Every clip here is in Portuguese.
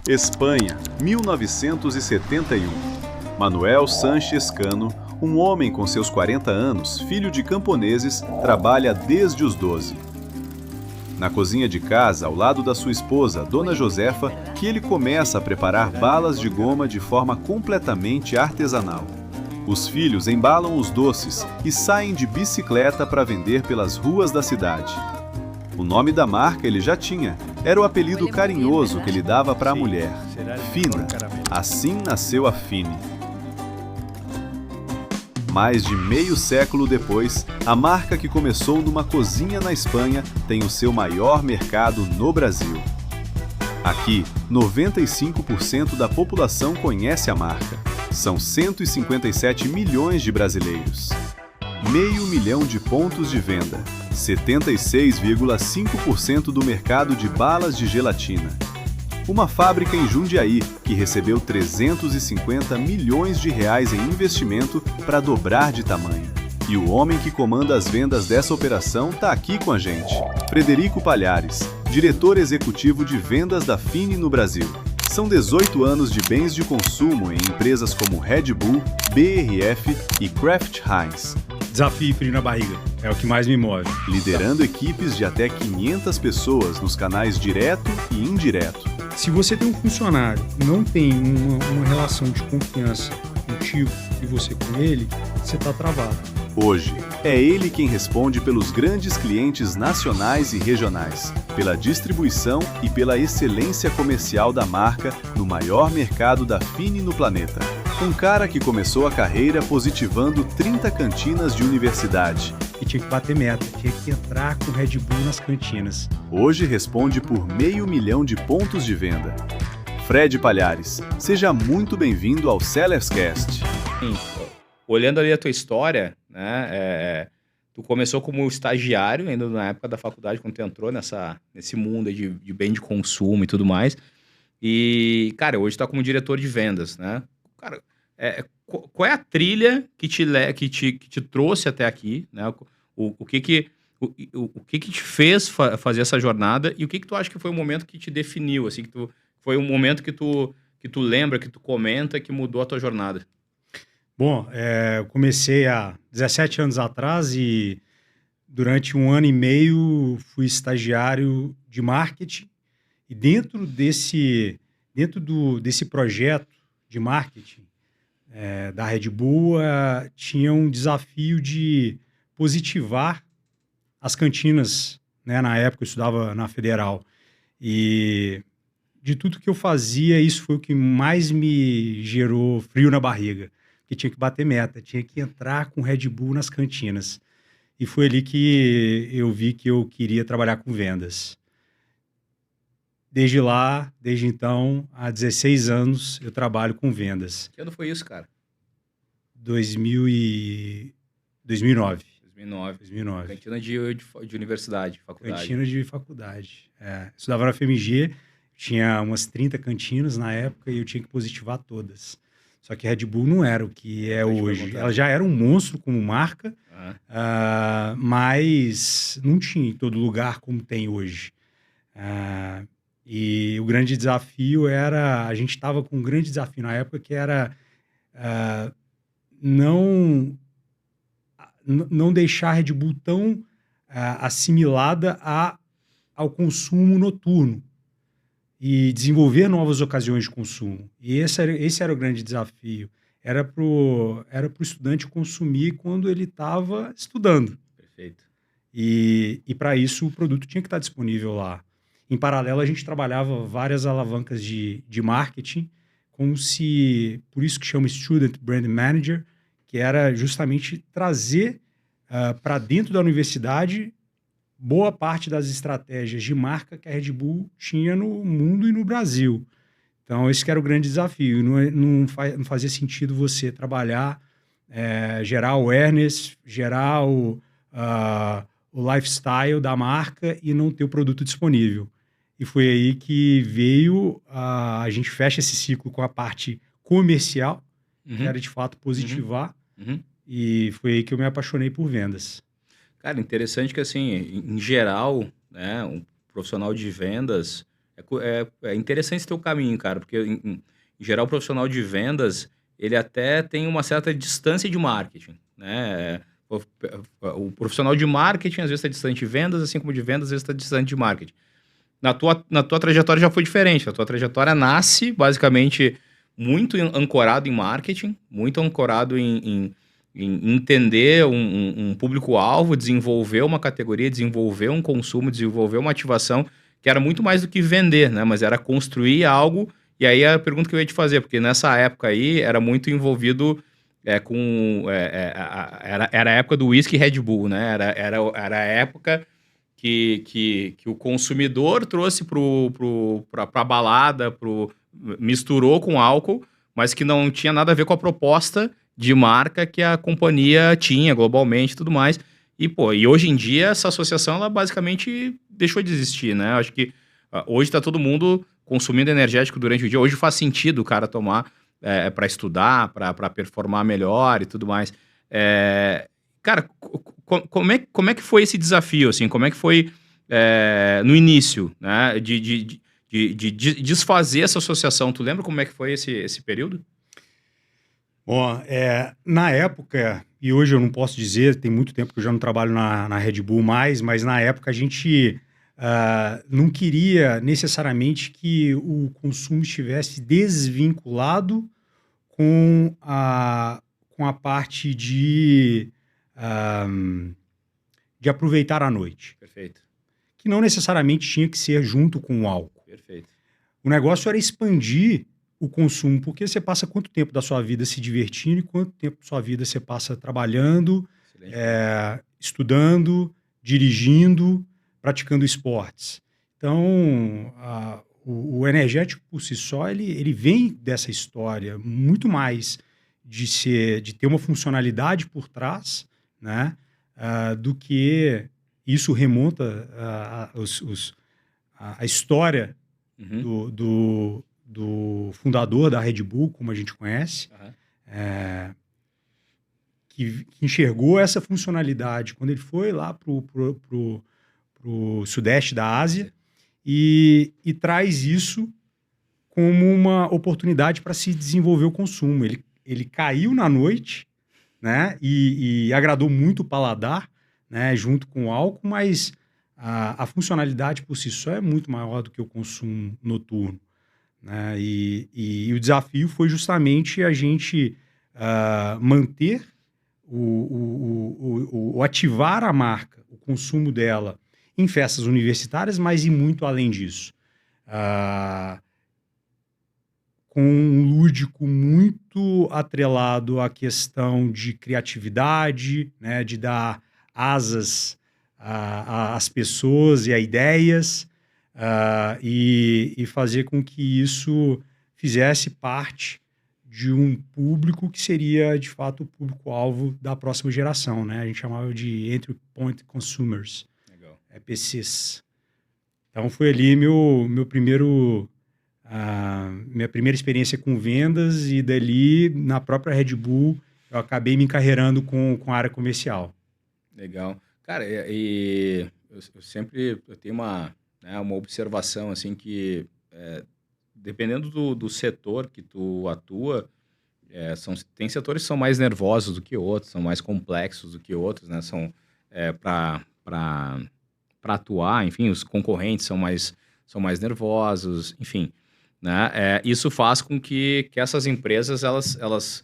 Espanha, 1971. Manuel Sanches Cano, um homem com seus 40 anos, filho de camponeses, trabalha desde os 12. Na cozinha de casa, ao lado da sua esposa, Dona Josefa, que ele começa a preparar balas de goma de forma completamente artesanal. Os filhos embalam os doces e saem de bicicleta para vender pelas ruas da cidade. O nome da marca ele já tinha, era o apelido carinhoso que ele dava para a mulher, Fina. Assim nasceu a Fine. Mais de meio século depois, a marca que começou numa cozinha na Espanha tem o seu maior mercado no Brasil. Aqui, 95% da população conhece a marca. São 157 milhões de brasileiros. 500 mil de pontos de venda. 76,5% do mercado de balas de gelatina. Uma fábrica em Jundiaí que recebeu 350 milhões de reais em investimento para dobrar de tamanho. E o homem que comanda as vendas dessa operação está aqui com a gente. Frederico Palhares, diretor executivo de vendas da Fine no Brasil. São 18 anos de bens de consumo em empresas como Red Bull, BRF e Kraft Heinz. Desafio e frio na barriga, é o que mais me move. Liderando equipes de até 500 pessoas nos canais direto e indireto. Se você tem um funcionário que não tem uma relação de confiança contigo e você com ele, você está travado. Hoje, é ele quem responde pelos grandes clientes nacionais e regionais, pela distribuição e pela excelência comercial da marca no maior mercado da Fine no planeta. Um cara que começou a carreira positivando 30 cantinas de universidade. E tinha que bater meta, tinha que entrar com Red Bull nas cantinas. Hoje responde por 500 mil de pontos de venda. Fred Palhares, seja muito bem-vindo ao Sellers Cast. Olhando ali a tua história, né, tu começou como estagiário, ainda na época da faculdade, quando tu entrou nesse mundo aí de bem de consumo e tudo mais. E, cara, hoje tu tá como diretor de vendas, né? Cara, qual é a trilha que te trouxe até aqui, né? O que que te fez fazer essa jornada e o que tu acha que foi o momento que te definiu, assim, foi um momento que tu lembra, que tu comenta, que mudou a tua jornada? Bom, eu comecei há 17 anos atrás e durante 1 ano e meio fui estagiário de marketing e dentro desse projeto de marketing da Red Bull tinha um desafio de positivar as cantinas, né? Na época eu estudava na Federal e de tudo que eu fazia, isso foi o que mais me gerou frio na barriga. Que tinha que bater meta, tinha que entrar com Red Bull nas cantinas. E foi ali que eu vi que eu queria trabalhar com vendas. Desde então, há 16 anos, eu trabalho com vendas. Que ano foi isso, cara? 2009. 2009. Cantina de universidade, faculdade. Cantina de faculdade. Estudava na FMG, tinha umas 30 cantinas na época e eu tinha que positivar todas. Só que Red Bull não era o que é hoje. Ela já era um monstro como marca, mas não tinha em todo lugar como tem hoje. E o grande desafio era... A gente estava com um grande desafio na época que era não deixar a Red Bull tão assimilada ao consumo noturno. E desenvolver novas ocasiões de consumo. E esse era o grande desafio. Era pro estudante consumir quando ele estava estudando. Perfeito. E para isso o produto tinha que estar disponível lá. Em paralelo, a gente trabalhava várias alavancas de marketing, por isso que chama Student Brand Manager, que era justamente trazer para dentro da universidade boa parte das estratégias de marca que a Red Bull tinha no mundo e no Brasil. Então, esse que era o grande desafio. Não fazia sentido você trabalhar, gerar awareness, gerar o lifestyle da marca e não ter o produto disponível. E foi aí que veio, a gente fecha esse ciclo com a parte comercial, que era de fato positivar, e foi aí que eu me apaixonei por vendas. Cara, interessante que, assim, em geral, né, um profissional de vendas, É interessante esse teu caminho, cara, porque em geral o profissional de vendas, ele até tem uma certa distância de marketing, né? O profissional de marketing às vezes está distante de vendas, assim como de vendas às vezes está distante de marketing. Na tua trajetória já foi diferente. A tua trajetória nasce basicamente muito ancorado em marketing, muito ancorado em entender um público-alvo, desenvolver uma categoria, desenvolver um consumo, desenvolver uma ativação, que era muito mais do que vender, né? Mas era construir algo. E aí a pergunta que eu ia te fazer, porque nessa época aí era muito envolvido era a época do whisky Red Bull, né? Era a época que o consumidor trouxe para a balada, misturou com álcool, mas que não tinha nada a ver com a proposta de marca que a companhia tinha globalmente e tudo mais. E hoje em dia essa associação ela basicamente deixou de existir, né? Acho que hoje está todo mundo consumindo energético durante o dia. Hoje faz sentido o cara tomar para estudar, para performar melhor e tudo mais. Cara, como é que foi esse desafio, assim? Como é que foi no início, né? De desfazer essa associação? Tu lembra como é que foi esse período? Bom, na época, e hoje eu não posso dizer, tem muito tempo que eu já não trabalho na Red Bull mais, mas na época a gente não queria necessariamente que o consumo estivesse desvinculado com a parte de aproveitar a noite. Perfeito. Que não necessariamente tinha que ser junto com o álcool. Perfeito. O negócio era expandir o consumo, porque você passa quanto tempo da sua vida se divertindo e quanto tempo da sua vida você passa trabalhando, estudando, dirigindo, praticando esportes. Então, o energético por si só, ele vem dessa história muito mais de ter uma funcionalidade por trás, né, do que isso remonta a história do fundador da Red Bull, como a gente conhece, que enxergou essa funcionalidade quando ele foi lá para o sudeste da Ásia e traz isso como uma oportunidade para se desenvolver o consumo. Ele caiu na noite, né, e agradou muito o paladar, né, junto com o álcool, mas a funcionalidade por si só é muito maior do que o consumo noturno, né, e o desafio foi justamente a gente manter o ativar a marca, o consumo dela em festas universitárias, mas e muito além disso. Com um lúdico muito atrelado à questão de criatividade, né, de dar asas às pessoas e a ideias, e fazer com que isso fizesse parte de um público que seria, de fato, o público-alvo da próxima geração, né? A gente chamava de Entry Point Consumers, EPCs. Então, foi ali minha primeira experiência com vendas, e dali, na própria Red Bull, eu acabei me encarreirando com a área comercial. Legal. Cara, eu sempre tenho uma observação, assim, que dependendo do setor que tu atua, tem setores que são mais nervosos do que outros, são mais complexos do que outros, né? São para atuar, enfim, os concorrentes são mais nervosos, enfim, né? Isso faz com que essas empresas, elas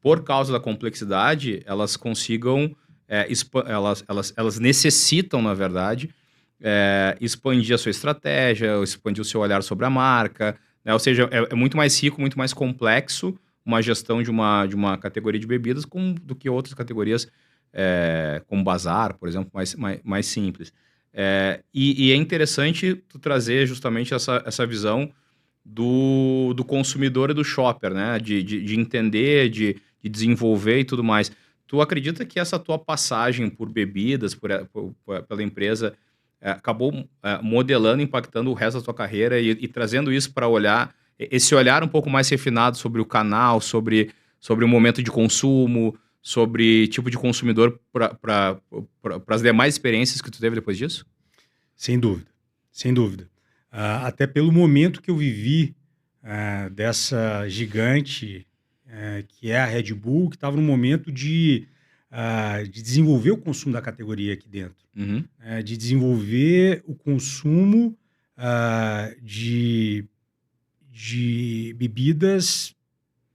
por causa da complexidade, elas consigam, elas necessitam, na verdade, expandir a sua estratégia, expandir o seu olhar sobre a marca, né? Ou seja, é muito mais rico, muito mais complexo uma gestão de uma categoria de bebidas do que outras categorias, como bazar, por exemplo, mais simples. E é interessante tu trazer justamente essa visão do consumidor e do shopper, né? De entender, de desenvolver e tudo mais. Tu acredita que essa tua passagem por bebidas, pela empresa, acabou modelando, impactando o resto da tua carreira e trazendo isso para esse olhar um pouco mais refinado sobre o canal, sobre o momento de consumo, sobre tipo de consumidor para as demais experiências que tu teve depois disso? Sem dúvida, sem dúvida. até pelo momento que eu vivi dessa gigante que é a Red Bull, que estava no momento de desenvolver o consumo da categoria aqui dentro, Uhum. de desenvolver o consumo de bebidas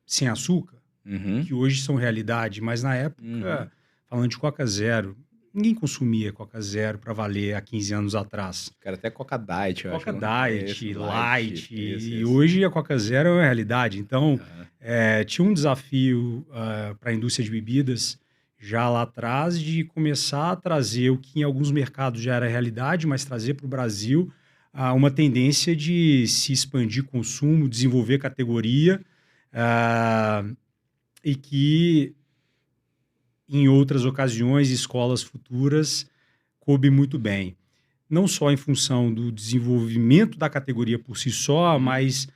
sem açúcar, Uhum. que hoje são realidade, mas na época, Uhum. falando de Coca Zero, ninguém consumia Coca Zero para valer há 15 anos atrás. Cara, até Coca Diet, eu acho. Coca Diet, Isso, Light, isso, e isso. hoje a Coca Zero é uma realidade. Então, Aham. tinha um desafio para a indústria de bebidas já lá atrás de começar a trazer o que em alguns mercados já era realidade, mas trazer para o Brasil uma tendência de se expandir consumo, desenvolver categoria, e que em outras ocasiões, escolas futuras, coube muito bem. Não só em função do desenvolvimento da categoria por si só, mas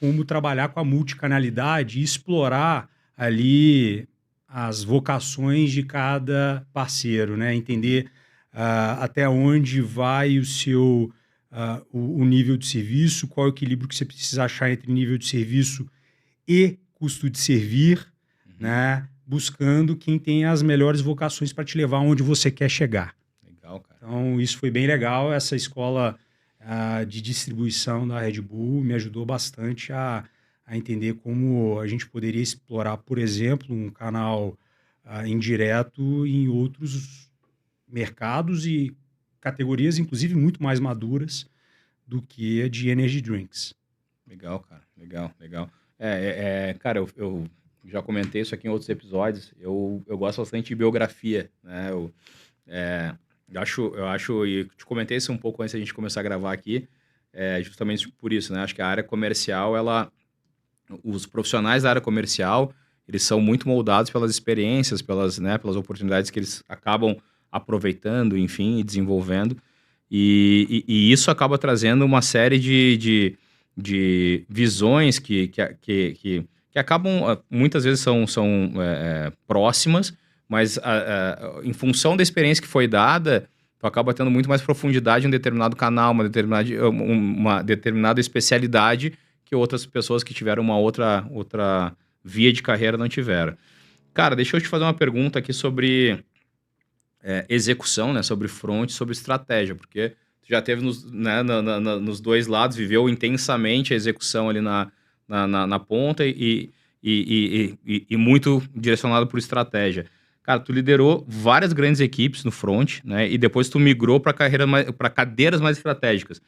como trabalhar com a multicanalidade e explorar ali as vocações de cada parceiro, né? Entender até onde vai o seu o nível de serviço, qual é o equilíbrio que você precisa achar entre nível de serviço e custo de servir, né? Buscando quem tem as melhores vocações para te levar onde você quer chegar. Legal, cara. Então, isso foi bem legal. Essa escola de distribuição da Red Bull me ajudou bastante a entender como a gente poderia explorar, por exemplo, um canal indireto em outros mercados e categorias, inclusive, muito mais maduras do que a de energy drinks. Legal, cara. Legal. Cara, eu já comentei isso aqui em outros episódios. Eu gosto bastante de biografia, né? Eu acho, e te comentei isso um pouco antes da gente começar a gravar aqui, justamente por isso, né? Acho que a área comercial, os profissionais da área comercial, eles são muito moldados pelas experiências, pelas oportunidades que eles acabam aproveitando, enfim, e desenvolvendo. E isso acaba trazendo uma série de visões que acabam, muitas vezes são próximas, mas em função da experiência que foi dada, tu acaba tendo muito mais profundidade em um determinado canal, uma determinada especialidade que outras pessoas que tiveram uma outra via de carreira não tiveram. Cara, deixa eu te fazer uma pergunta aqui sobre execução, né? Sobre front, sobre estratégia, porque tu já teve nos dois lados, viveu intensamente a execução ali na ponta e muito direcionado por estratégia. Cara, tu liderou várias grandes equipes no front, né? E depois tu migrou para cadeiras mais estratégicas.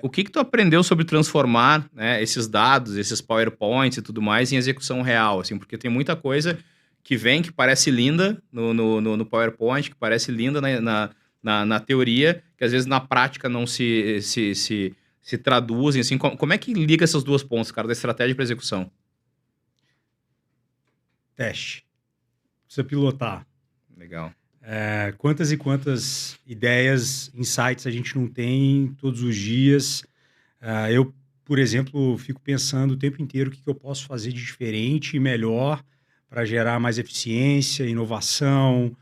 O que tu aprendeu sobre transformar, né, esses dados, esses PowerPoints e tudo mais em execução real, assim? Porque tem muita coisa que parece linda no PowerPoint, que parece linda na teoria, que às vezes na prática não se traduzem, assim. Como é que liga essas duas pontas, cara, da estratégia para execução? Teste. Precisa pilotar. Legal. Quantas e quantas ideias, insights a gente não tem todos os dias. Eu, por exemplo, fico pensando o tempo inteiro o que eu posso fazer de diferente e melhor para gerar mais eficiência, inovação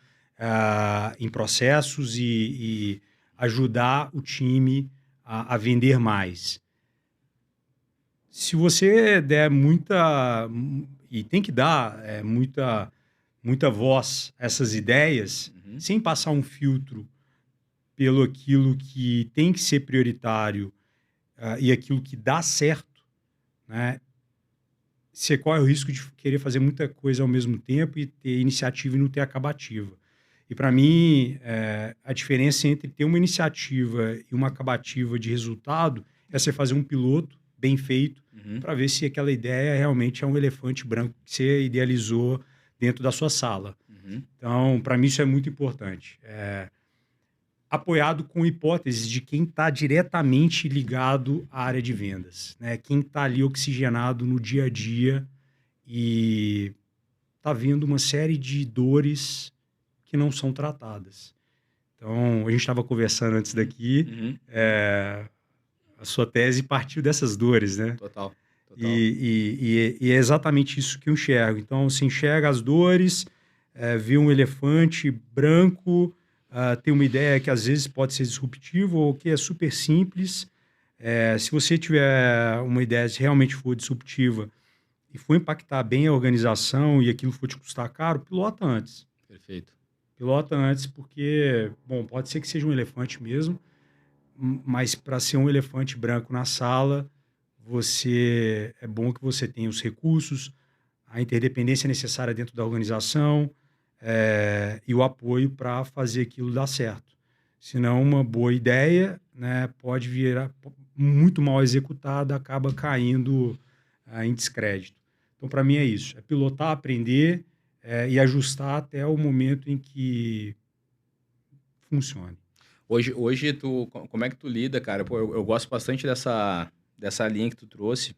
em processos e ajudar o time a vender mais. Se você der e tem que dar muita voz a essas ideias, sem passar um filtro pelo aquilo que tem que ser prioritário e aquilo que dá certo, né? Você corre o risco de querer fazer muita coisa ao mesmo tempo e ter iniciativa e não ter acabativa. E, para mim, a diferença entre ter uma iniciativa e uma acabativa de resultado é você fazer um piloto bem feito para ver se aquela ideia realmente é um elefante branco que você idealizou dentro da sua sala. Então, para mim, isso é muito importante. Apoiado com hipóteses de quem está diretamente ligado à área de vendas, né? Quem está ali oxigenado no dia a dia e está vendo uma série de dores que não são tratadas. Então, a gente estava conversando antes daqui, a sua tese partiu dessas dores, né? Total. E é exatamente isso que eu enxergo. Então, você enxerga as dores, vê um elefante branco, tem uma ideia que às vezes pode ser disruptiva ou que é super simples, Se você tiver uma ideia, se realmente for disruptiva e for impactar bem a organização e aquilo for te custar caro, pilota antes. Perfeito. Pilota antes porque, bom, pode ser que seja um elefante mesmo, mas para ser um elefante branco na sala, é bom que você tenha os recursos, a interdependência necessária dentro da organização, e o apoio para fazer aquilo dar certo. Senão, uma boa ideia, né, pode virar muito mal executada, acaba caindo em descrédito. Então, para mim é isso, é pilotar, aprender e ajustar até o momento em que funcione. Hoje como é que tu lida, cara? Pô, eu gosto bastante dessa linha que tu trouxe.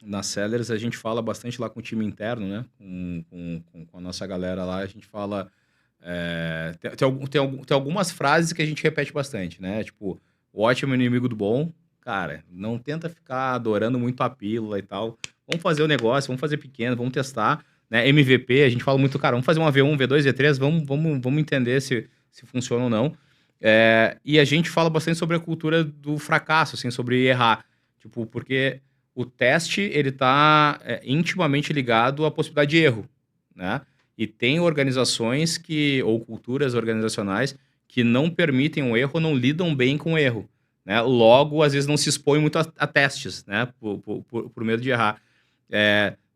Na Sellers a gente fala bastante lá com o time interno, né? Com a nossa galera lá, a gente fala... Tem algumas frases que a gente repete bastante, né? Tipo, o ótimo é inimigo do bom. Cara, não tenta ficar adorando muito a pílula e tal. Vamos fazer o negócio, vamos fazer pequeno, vamos testar. Né? MVP, a gente fala muito, cara, vamos fazer uma V1, V2, V3, vamos entender se funciona ou não. E a gente fala bastante sobre a cultura do fracasso, assim, sobre errar. Tipo, porque o teste, ele tá intimamente ligado à possibilidade de erro, né? E tem organizações ou culturas organizacionais que não permitem o erro, não lidam bem com o erro, né? Logo, às vezes não se expõe muito a testes, né? Por medo de errar.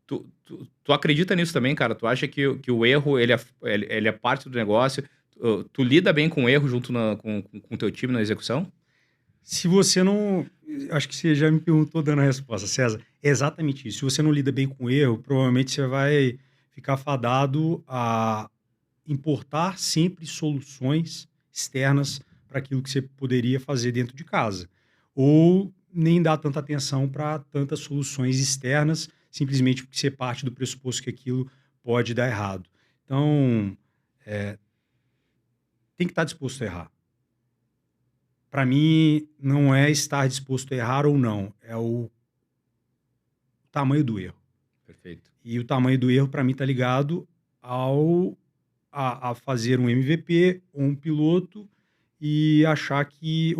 Tu acredita nisso também, cara? Tu acha que o erro, ele é parte do negócio? Tu lida bem com o erro junto com o teu time na execução? Se você não... Acho que você já me perguntou dando a resposta, César. É exatamente isso. Se você não lida bem com o erro, provavelmente você vai ficar fadado a importar sempre soluções externas para aquilo que você poderia fazer dentro de casa. Ou nem dar tanta atenção para tantas soluções externas, simplesmente porque você parte do pressuposto que aquilo pode dar errado. Então, tem que estar disposto a errar. Para mim, não é estar disposto a errar ou não, é o tamanho do erro. Perfeito. E o tamanho do erro, para mim, está ligado a fazer um MVP ou um piloto e achar que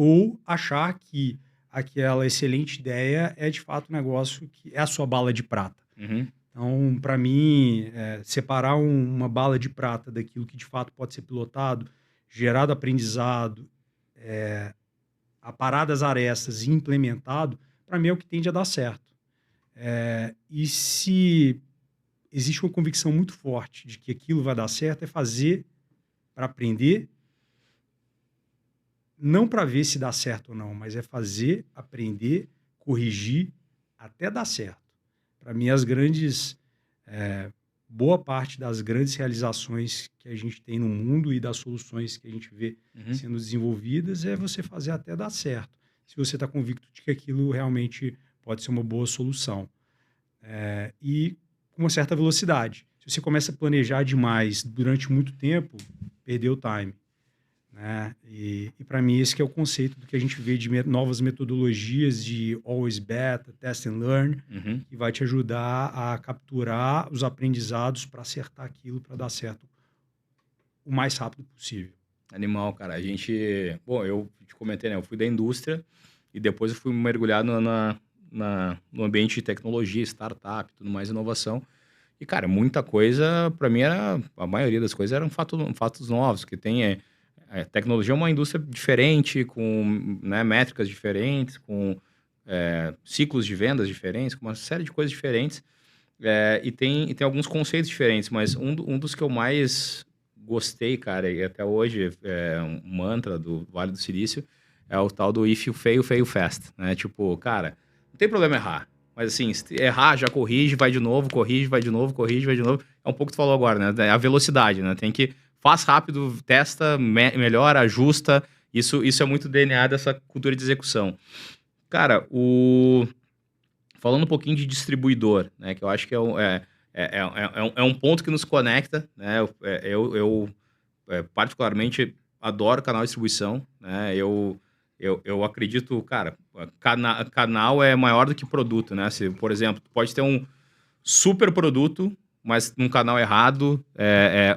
aquela excelente ideia é, de fato, um negócio que é a sua bala de prata. Uhum. Então, para mim, separar uma bala de prata daquilo que, de fato, pode ser pilotado, gerado aprendizado, aparado as arestas e implementado, para mim é o que tende a dar certo. E se existe uma convicção muito forte de que aquilo vai dar certo, é fazer para aprender, não para ver se dá certo ou não, mas é fazer, aprender, corrigir, até dar certo. Para mim, boa parte das grandes realizações que a gente tem no mundo e das soluções que a gente vê sendo desenvolvidas é você fazer até dar certo, se você está convicto de que aquilo realmente pode ser uma boa solução. E com uma certa velocidade. Se você começa a planejar demais durante muito tempo, perdeu o time. Né? E para mim esse que é o conceito do que a gente vê de novas metodologias de always beta, test and learn, que vai te ajudar a capturar os aprendizados para acertar aquilo, para dar certo o mais rápido possível. Animal, cara. Bom, eu te comentei, né? Eu fui da indústria e depois eu fui mergulhado no ambiente de tecnologia, startup, tudo mais, inovação. E, cara, muita coisa, para mim, a maioria das coisas eram fatos novos, que tem... tecnologia é uma indústria diferente, com, né, métricas diferentes, com ciclos de vendas diferentes, com uma série de coisas diferentes. E tem alguns conceitos diferentes, mas um dos que eu mais gostei, cara, e até hoje é um mantra do Vale do Silício, é o tal do if you fail, fail fast. Né? Tipo, cara, não tem problema errar. Mas assim, se errar, já corrige, vai de novo, corrige, vai de novo, corrige, vai de novo. É um pouco que tu falou agora, né? A velocidade, né? Tem que... Faz rápido, testa, melhora, ajusta. Isso é muito DNA dessa cultura de execução. Cara, falando um pouquinho de distribuidor, né? Que eu acho que é um ponto que nos conecta, né? Eu particularmente adoro canal de distribuição, né? Eu acredito, cara, canal é maior do que produto, né? Se, por exemplo, tu pode ter um super produto, mas num canal errado,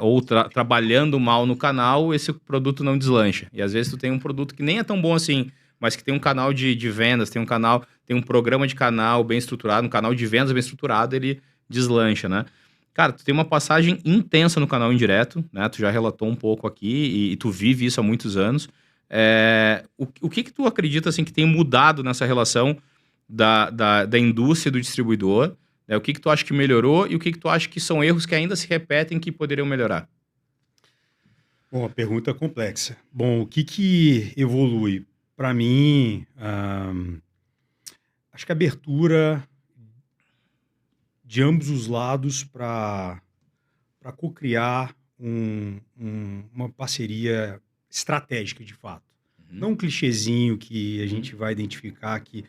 ou trabalhando mal no canal, esse produto não deslancha. E às vezes tu tem um produto que nem é tão bom assim, mas que tem um canal de vendas, tem um programa de canal bem estruturado, um canal de vendas bem estruturado, ele deslancha, né? Cara, tu tem uma passagem intensa no canal indireto, né? Tu já relatou um pouco aqui e tu vive isso há muitos anos. O que tu acredita, assim, que tem mudado nessa relação da indústria e do distribuidor? Né? O que tu acha que melhorou e o que tu acha que são erros que ainda se repetem que poderiam melhorar? Bom, a pergunta é complexa. Bom, o que evolui? Para mim, acho que a abertura de ambos os lados para co-criar uma parceria estratégica, de fato. Não um clichêzinho que a gente vai identificar que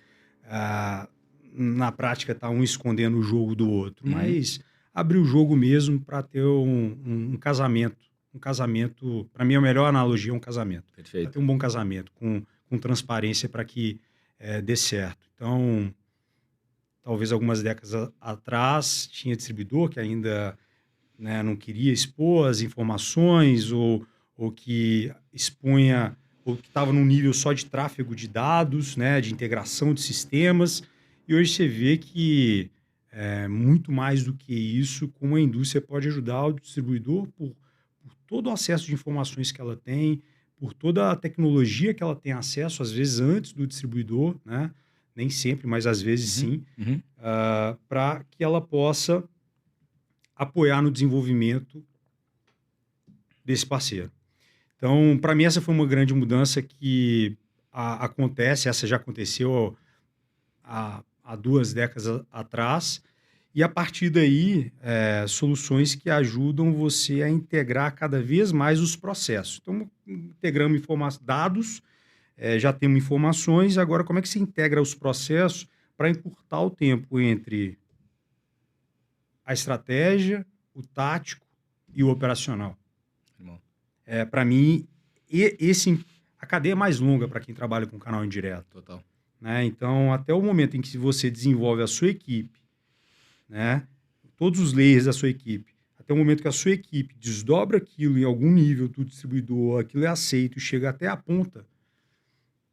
na prática está um escondendo o jogo do outro, mas abrir o jogo mesmo para ter um casamento. Um casamento, para mim, a melhor analogia é um casamento. Perfeito. Para ter um bom casamento, com transparência para que dê certo. Então, talvez algumas décadas atrás, tinha distribuidor que ainda, né, não queria expor as informações ou que expunha, ou que estava num nível só de tráfego de dados, né, de integração de sistemas. E hoje você vê que muito mais do que isso, como a indústria pode ajudar o distribuidor por todo o acesso de informações que ela tem, por toda a tecnologia que ela tem acesso, às vezes antes do distribuidor, né? Nem sempre, mas às vezes sim, para que ela possa apoiar no desenvolvimento desse parceiro. Então, para mim, essa foi uma grande mudança que acontece, essa já aconteceu há 2 décadas atrás, e a partir daí, soluções que ajudam você a integrar cada vez mais os processos. Então, integramos dados, já temos informações, agora como é que se integra os processos para encurtar o tempo entre a estratégia, o tático e o operacional? Para mim, a cadeia é mais longa para quem trabalha com canal indireto. Total. Né? Então, até o momento em que você desenvolve a sua equipe, né? Todos os layers da sua equipe, até o momento que a sua equipe desdobra aquilo em algum nível do distribuidor, aquilo é aceito e chega até a ponta,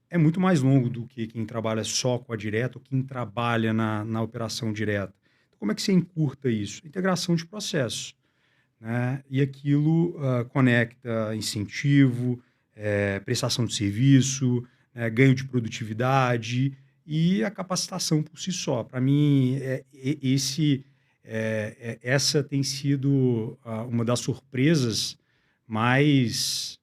é muito mais longo do que quem trabalha só com a direta ou quem trabalha na operação direta. Então, como é que você encurta isso? Integração de processos. Né? E aquilo conecta incentivo, prestação de serviço, ganho de produtividade e a capacitação por si só. Para mim, essa tem sido uma das surpresas mais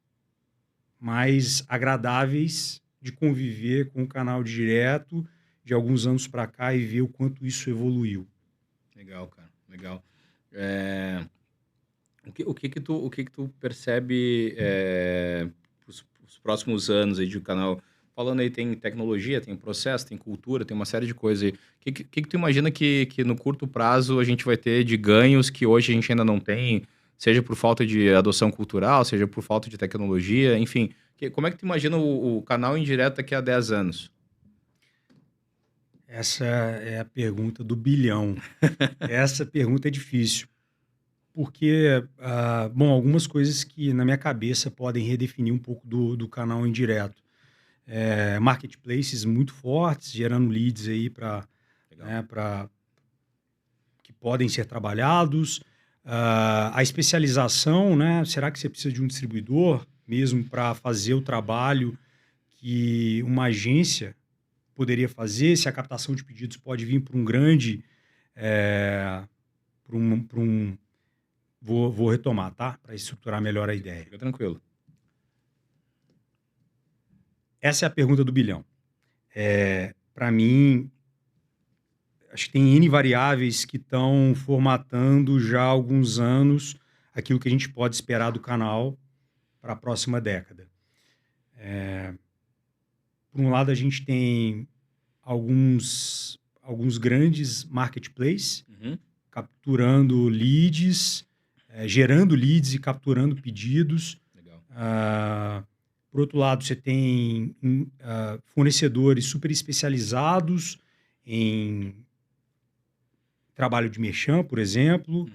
agradáveis de conviver com o canal direto de alguns anos para cá e ver o quanto isso evoluiu. Legal, cara. Legal. O que que tu percebe os próximos anos aí de canal? Falando aí, tem tecnologia, tem processo, tem cultura, tem uma série de coisas aí. O que tu imagina que no curto prazo a gente vai ter de ganhos que hoje a gente ainda não tem, seja por falta de adoção cultural, seja por falta de tecnologia, enfim. Como é que tu imagina o canal indireto daqui a 10 anos? Essa é a pergunta do bilhão. Essa pergunta é difícil. Porque, bom, algumas coisas que na minha cabeça podem redefinir um pouco do canal indireto. Marketplaces muito fortes, gerando leads aí que podem ser trabalhados. A especialização, né? Será que você precisa de um distribuidor mesmo para fazer o trabalho que uma agência poderia fazer? Se a captação de pedidos pode vir para um grande... Vou retomar, tá? Para estruturar melhor a ideia. Fica tranquilo. Essa é a pergunta do bilhão. Para mim, acho que tem N variáveis que estão formatando já há alguns anos aquilo que a gente pode esperar do canal para a próxima década. Por um lado, a gente tem alguns grandes marketplaces capturando leads, gerando leads e capturando pedidos. Legal. Por outro lado, você tem fornecedores super especializados em trabalho de merchan, por exemplo.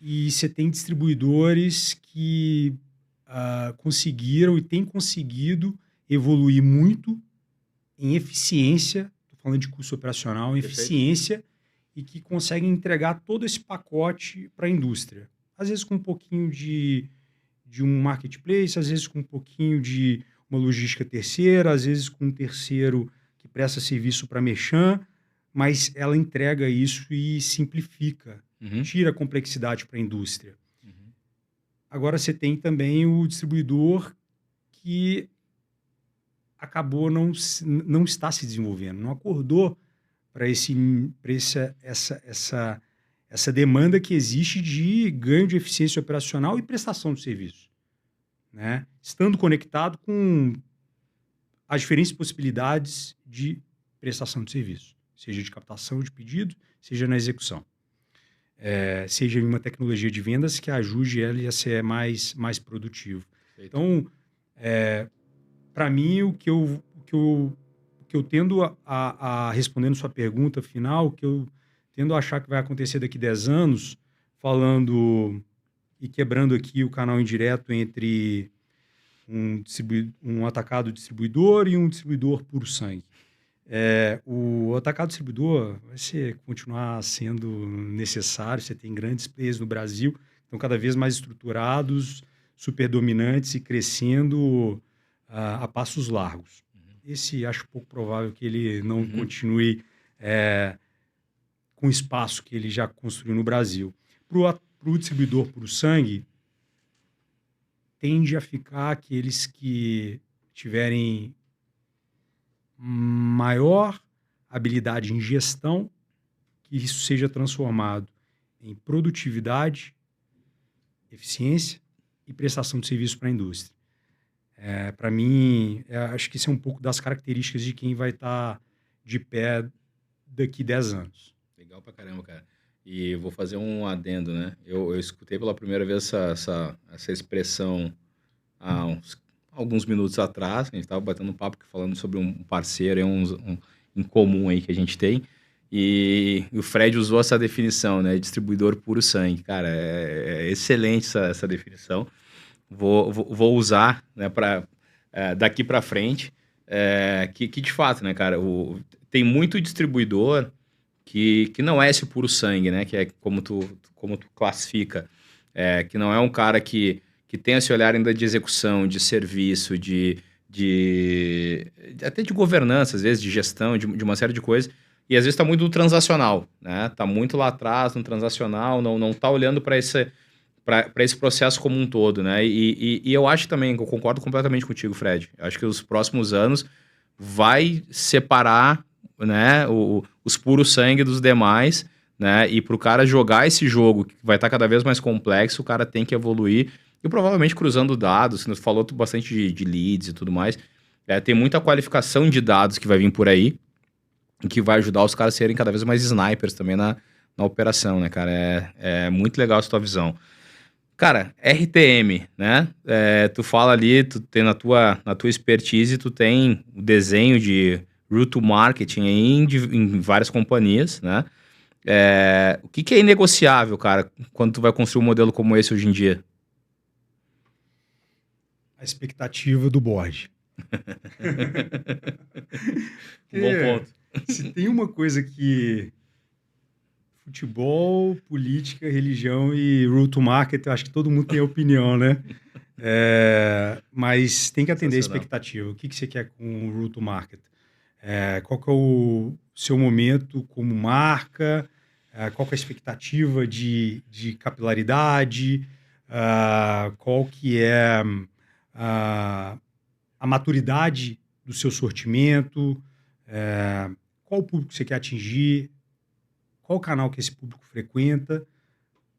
E você tem distribuidores que conseguiram e têm conseguido evoluir muito em eficiência, estou falando de custo operacional, em Perfeito. eficiência, e que conseguem entregar todo esse pacote para a indústria. Às vezes com um pouquinho de um marketplace, às vezes com um pouquinho de uma logística terceira, às vezes com um terceiro que presta serviço para merchant, mas ela entrega isso e simplifica, tira a complexidade para a indústria. Agora você tem também o distribuidor que acabou não está se desenvolvendo, não acordou para essa demanda que existe de ganho de eficiência operacional e prestação de serviço, né? Estando conectado com as diferentes possibilidades de prestação de serviço, seja de captação de pedido, seja na execução. Seja em uma tecnologia de vendas que ajude ele a ser mais produtivo. Perfeito. Então, para mim, o que eu tendo a respondendo sua pergunta final, o que eu tendo a achar que vai acontecer daqui 10 anos, falando e quebrando aqui o canal indireto entre um atacado distribuidor e um distribuidor puro sangue. O atacado distribuidor vai continuar sendo necessário, você tem grandes players no Brasil, estão cada vez mais estruturados, super dominantes e crescendo a passos largos. Esse acho pouco provável que ele não continue com o espaço que ele já construiu no Brasil. Para o distribuidor puro sangue, tende a ficar aqueles que tiverem maior habilidade em gestão, que isso seja transformado em produtividade, eficiência e prestação de serviço para a indústria. Para mim, acho que isso é um pouco das características de quem vai estar de pé daqui 10 anos. Legal pra caramba, cara. E vou fazer um adendo, né? Eu escutei pela primeira vez essa expressão há alguns minutos atrás. A gente estava batendo um papo falando sobre um parceiro em comum aí que a gente tem. E o Fred usou essa definição, né? Distribuidor puro sangue. Cara, é excelente essa definição. Vou usar, né, daqui para frente. Que de fato, né, cara, tem muito distribuidor que não é esse puro sangue, né? Que é como tu classifica. Que não é um cara que tem esse olhar ainda de execução, de serviço, até de governança, às vezes, de gestão, de uma série de coisas. E às vezes está muito no transacional, né? Está muito lá atrás, no transacional, não está olhando para esse processo como um todo, né? E eu acho também, eu concordo completamente contigo, Fred. Eu acho que os próximos anos vai separar, né, os puros sangue dos demais, né? E para o cara jogar esse jogo, que vai estar cada vez mais complexo, o cara tem que evoluir. E provavelmente cruzando dados, você falou bastante de leads e tudo mais. Tem muita qualificação de dados que vai vir por aí, que vai ajudar os caras a serem cada vez mais snipers também na operação, né, cara? É muito legal essa tua visão. Cara, RTM, né? Tu fala ali, tu tem na tua expertise, tu tem o desenho de route to marketing em várias companhias, né? O que é inegociável, cara, quando tu vai construir um modelo como esse hoje em dia? A expectativa do board. Bom ponto. Se tem uma coisa que futebol, política, religião e route to market, eu acho que todo mundo tem opinião, né? Mas tem que atender a expectativa. O que você quer com o route to market? Qual que é o seu momento como marca? Qual que é a expectativa de capilaridade? Qual que é a maturidade do seu sortimento? Qual o público que você quer atingir? Qual o canal que esse público frequenta?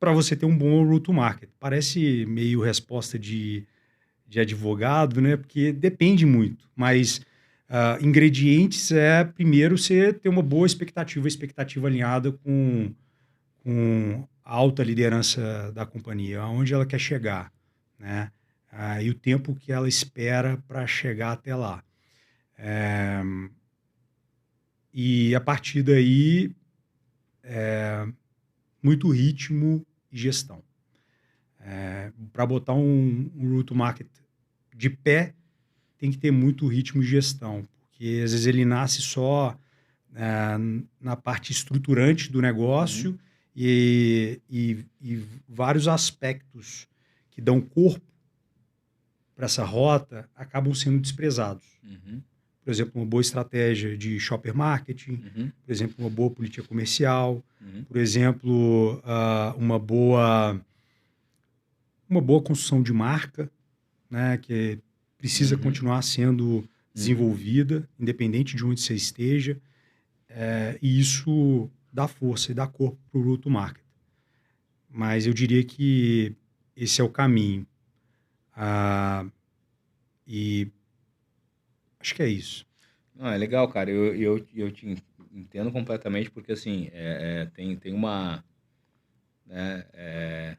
Para você ter um bom route to market. Parece meio resposta de advogado, né? Porque depende muito. Mas ingredientes primeiro, você ter uma boa expectativa alinhada com a alta liderança da companhia, aonde ela quer chegar, né? E o tempo que ela espera para chegar até lá. E a partir daí, muito ritmo e gestão. Para botar um route to market de pé, tem que ter muito ritmo de gestão, porque às vezes ele nasce só na parte estruturante do negócio e vários aspectos que dão corpo para essa rota acabam sendo desprezados. Por exemplo, uma boa estratégia de shopper marketing, por exemplo, uma boa política comercial, por exemplo, uma boa construção de marca, né, que precisa continuar sendo desenvolvida, independente de onde você esteja, e isso dá força e dá corpo para o route to market. Mas eu diria que esse é o caminho. E acho que é isso. Não, é legal, cara. Eu te entendo completamente, porque assim, tem uma. Né,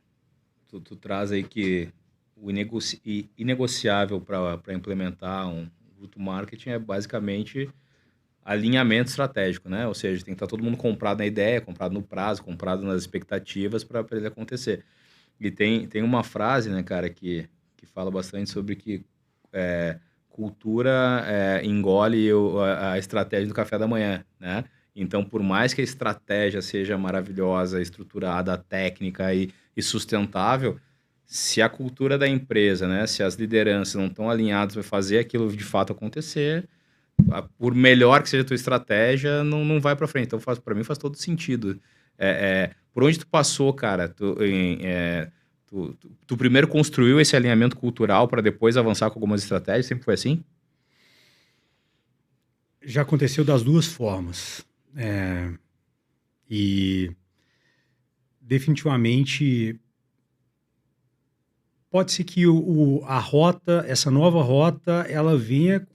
tu traz aí que o inegociável para implementar um route to marketing é basicamente alinhamento estratégico, né? Ou seja, tem que estar todo mundo comprado na ideia, comprado no prazo, comprado nas expectativas para ele acontecer. E tem uma frase, né, cara, que fala bastante sobre que cultura engole a estratégia do café da manhã, né? Então, por mais que a estratégia seja maravilhosa, estruturada, técnica e sustentável, se a cultura da empresa, né, se as lideranças não estão alinhadas para fazer aquilo de fato acontecer, por melhor que seja a tua estratégia, não vai para frente. Então, para mim faz todo sentido. Por onde tu passou, cara? Tu primeiro construiu esse alinhamento cultural para depois avançar com algumas estratégias? Sempre foi assim? Já aconteceu das duas formas. E definitivamente pode ser que a rota, essa nova rota, ela venha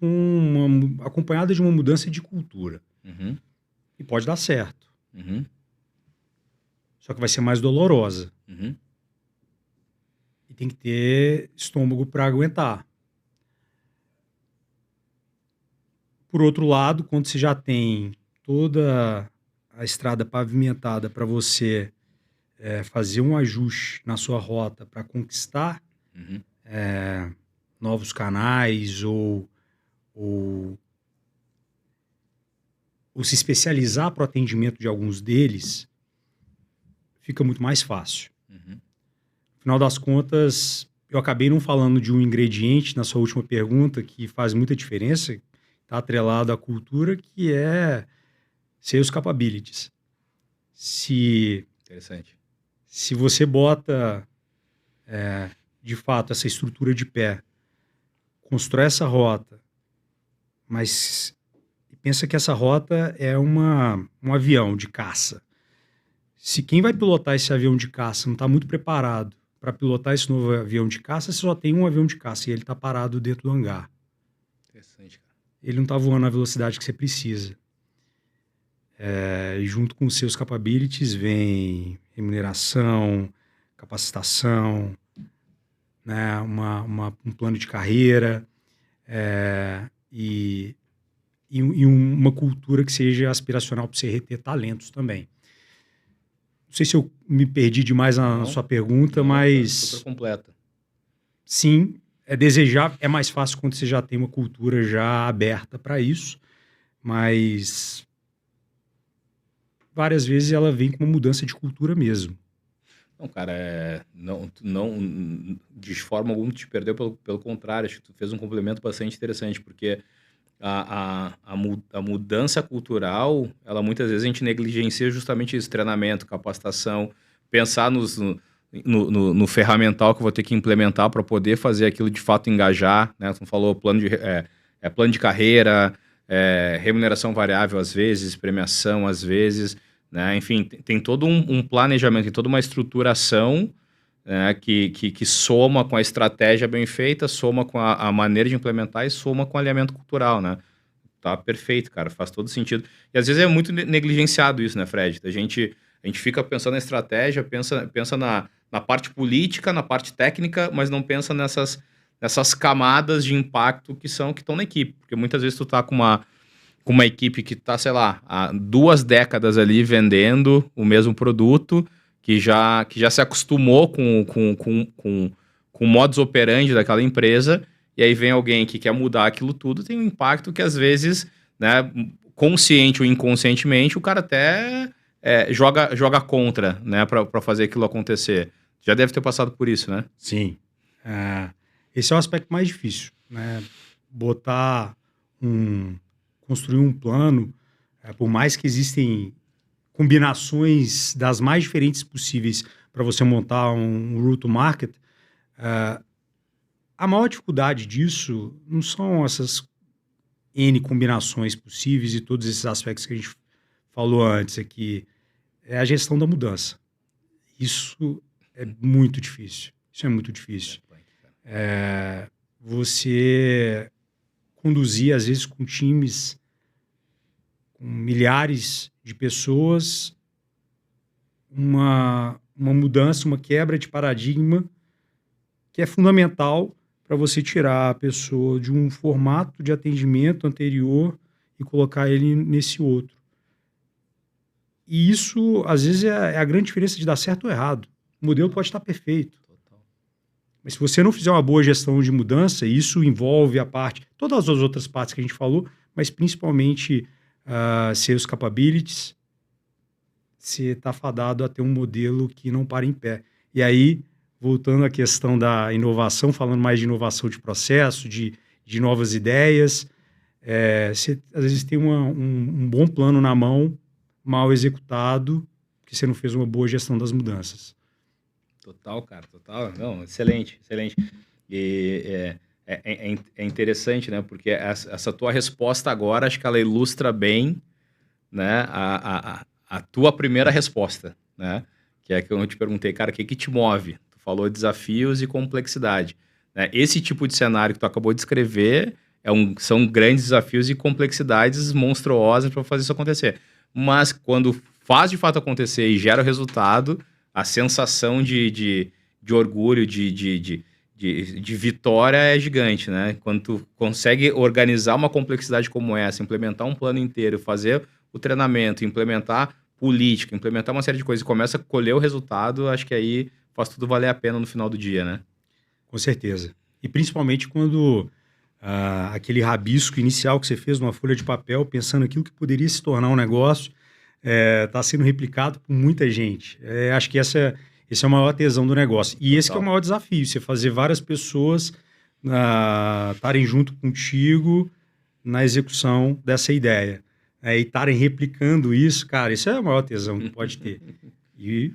acompanhada de uma mudança de cultura. E pode dar certo. Só que vai ser mais dolorosa. E tem que ter estômago para aguentar. Por outro lado, quando você já tem toda a estrada pavimentada para você fazer um ajuste na sua rota para conquistar novos canais ou se especializar para o atendimento de alguns deles, fica muito mais fácil. No final das contas, eu acabei não falando de um ingrediente na sua última pergunta que faz muita diferença, está atrelado à cultura, que é sales capabilities. Interessante. Se você bota, de fato, essa estrutura de pé, constrói essa rota, mas pensa que essa rota é um avião de caça. Se quem vai pilotar esse avião de caça não está muito preparado para pilotar esse novo avião de caça, você só tem um avião de caça e ele está parado dentro do hangar. Interessante, cara. Ele não está voando na velocidade que você precisa. E junto com os seus capabilities vem remuneração, capacitação, né, um plano de carreira e uma cultura que seja aspiracional para você reter talentos também. Não sei se eu me perdi demais na sua pergunta, mas... Super completa. Sim, desejável, é mais fácil quando você já tem uma cultura já aberta para isso, mas várias vezes ela vem com uma mudança de cultura mesmo. Não, cara, não de forma alguma tu te perdeu, pelo contrário, acho que tu fez um complemento bastante interessante, porque a mudança cultural, ela muitas vezes a gente negligencia justamente isso, treinamento, capacitação, pensar no ferramental que eu vou ter que implementar para poder fazer aquilo de fato engajar, né? Tu falou plano de carreira, remuneração variável às vezes, premiação às vezes, né? Enfim, tem todo um planejamento, tem toda uma estruturação, né, que soma com a estratégia bem feita, soma com a maneira de implementar e soma com o alinhamento cultural, né? Tá perfeito, cara, faz todo sentido. E às vezes é muito negligenciado isso, né, Fred? A gente fica pensando na estratégia, pensa na parte política, na parte técnica, mas não pensa nessas camadas de impacto que estão na equipe. Porque muitas vezes tu tá com uma equipe que tá, sei lá, há 2 décadas ali vendendo o mesmo produto, que já se acostumou com o modus operandi daquela empresa, e aí vem alguém que quer mudar aquilo tudo, tem um impacto que às vezes, né, consciente ou inconscientemente, o cara até joga contra, né, para fazer aquilo acontecer. Já deve ter passado por isso, né? Sim. Esse é o aspecto mais difícil, né? Construir um plano, por mais que existem combinações das mais diferentes possíveis para você montar um route to market, a maior dificuldade disso não são essas N combinações possíveis e todos esses aspectos que a gente falou antes aqui, é a gestão da mudança. Isso é muito difícil. Isso é muito difícil. Você conduzir, às vezes, com times, com milhares de pessoas, uma mudança, uma quebra de paradigma que é fundamental para você tirar a pessoa de um formato de atendimento anterior e colocar ele nesse outro. E isso, às vezes, é a grande diferença de dar certo ou errado. O modelo pode estar perfeito. Mas se você não fizer uma boa gestão de mudança, isso envolve todas as outras partes que a gente falou, mas principalmente sales capabilities, você está fadado a ter um modelo que não para em pé. E aí, voltando à questão da inovação, falando mais de inovação de processo, de novas ideias, você às vezes tem um bom plano na mão, mal executado, porque você não fez uma boa gestão das mudanças. Total, cara, total. Não, excelente, excelente. E é interessante, né? Porque essa tua resposta agora, acho que ela ilustra bem, né, a tua primeira resposta, né? Que é que eu te perguntei, cara, o que te move? Tu falou desafios e complexidade, né? Esse tipo de cenário que tu acabou de escrever são grandes desafios e complexidades monstruosas para fazer isso acontecer. Mas quando faz de fato acontecer e gera o resultado, a sensação de orgulho, de vitória é gigante, né? Quando tu consegue organizar uma complexidade como essa, implementar um plano inteiro, fazer o treinamento, implementar política, implementar uma série de coisas e começa a colher o resultado, acho que aí faz tudo valer a pena no final do dia, né? Com certeza. E principalmente quando aquele rabisco inicial que você fez numa folha de papel, pensando aquilo que poderia se tornar um negócio, está sendo replicado por muita gente. Acho que esse é o maior tesão do negócio. E esse que é o maior desafio, você fazer várias pessoas estarem junto contigo na execução dessa ideia. E estarem replicando isso, cara, isso é o maior tesão que pode ter. E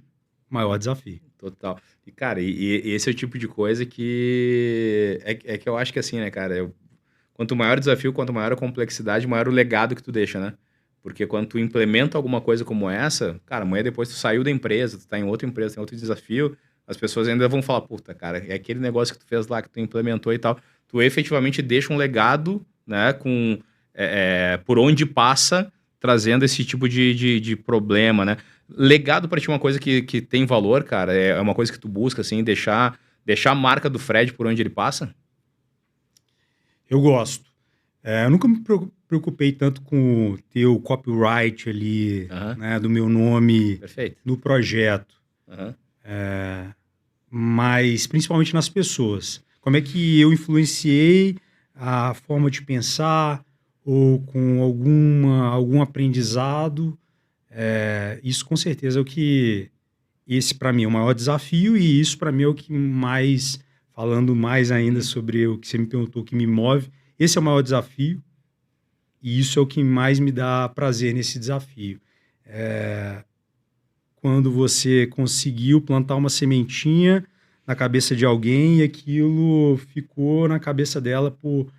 o maior desafio. Total. E, cara, esse é o tipo de coisa que... que eu acho que assim, né, cara? Quanto maior o desafio, quanto maior a complexidade, maior o legado que tu deixa, né? Porque quando tu implementa alguma coisa como essa, cara, amanhã depois tu saiu da empresa, tu tá em outra empresa, tem outro desafio, as pessoas ainda vão falar, puta, cara, é aquele negócio que tu fez lá, que tu implementou e tal. Tu efetivamente deixa um legado, né, com por onde passa, trazendo esse tipo de problema, né? Legado pra ti é uma coisa que tem valor, cara? É uma coisa que tu busca, assim, deixar a marca do Fred por onde ele passa? Eu gosto. Eu nunca me preocupei tanto com ter o copyright ali, né, do meu nome. Perfeito. No projeto. Mas principalmente nas pessoas. Como é que eu influenciei a forma de pensar ou com algum aprendizado. Isso com certeza é o que... Esse para mim é o maior desafio e isso para mim é o que mais... Falando mais ainda sobre o que você me perguntou, o que me move. Esse é o maior desafio e isso é o que mais me dá prazer nesse desafio. Quando você conseguiu plantar uma sementinha na cabeça de alguém e aquilo ficou na cabeça dela por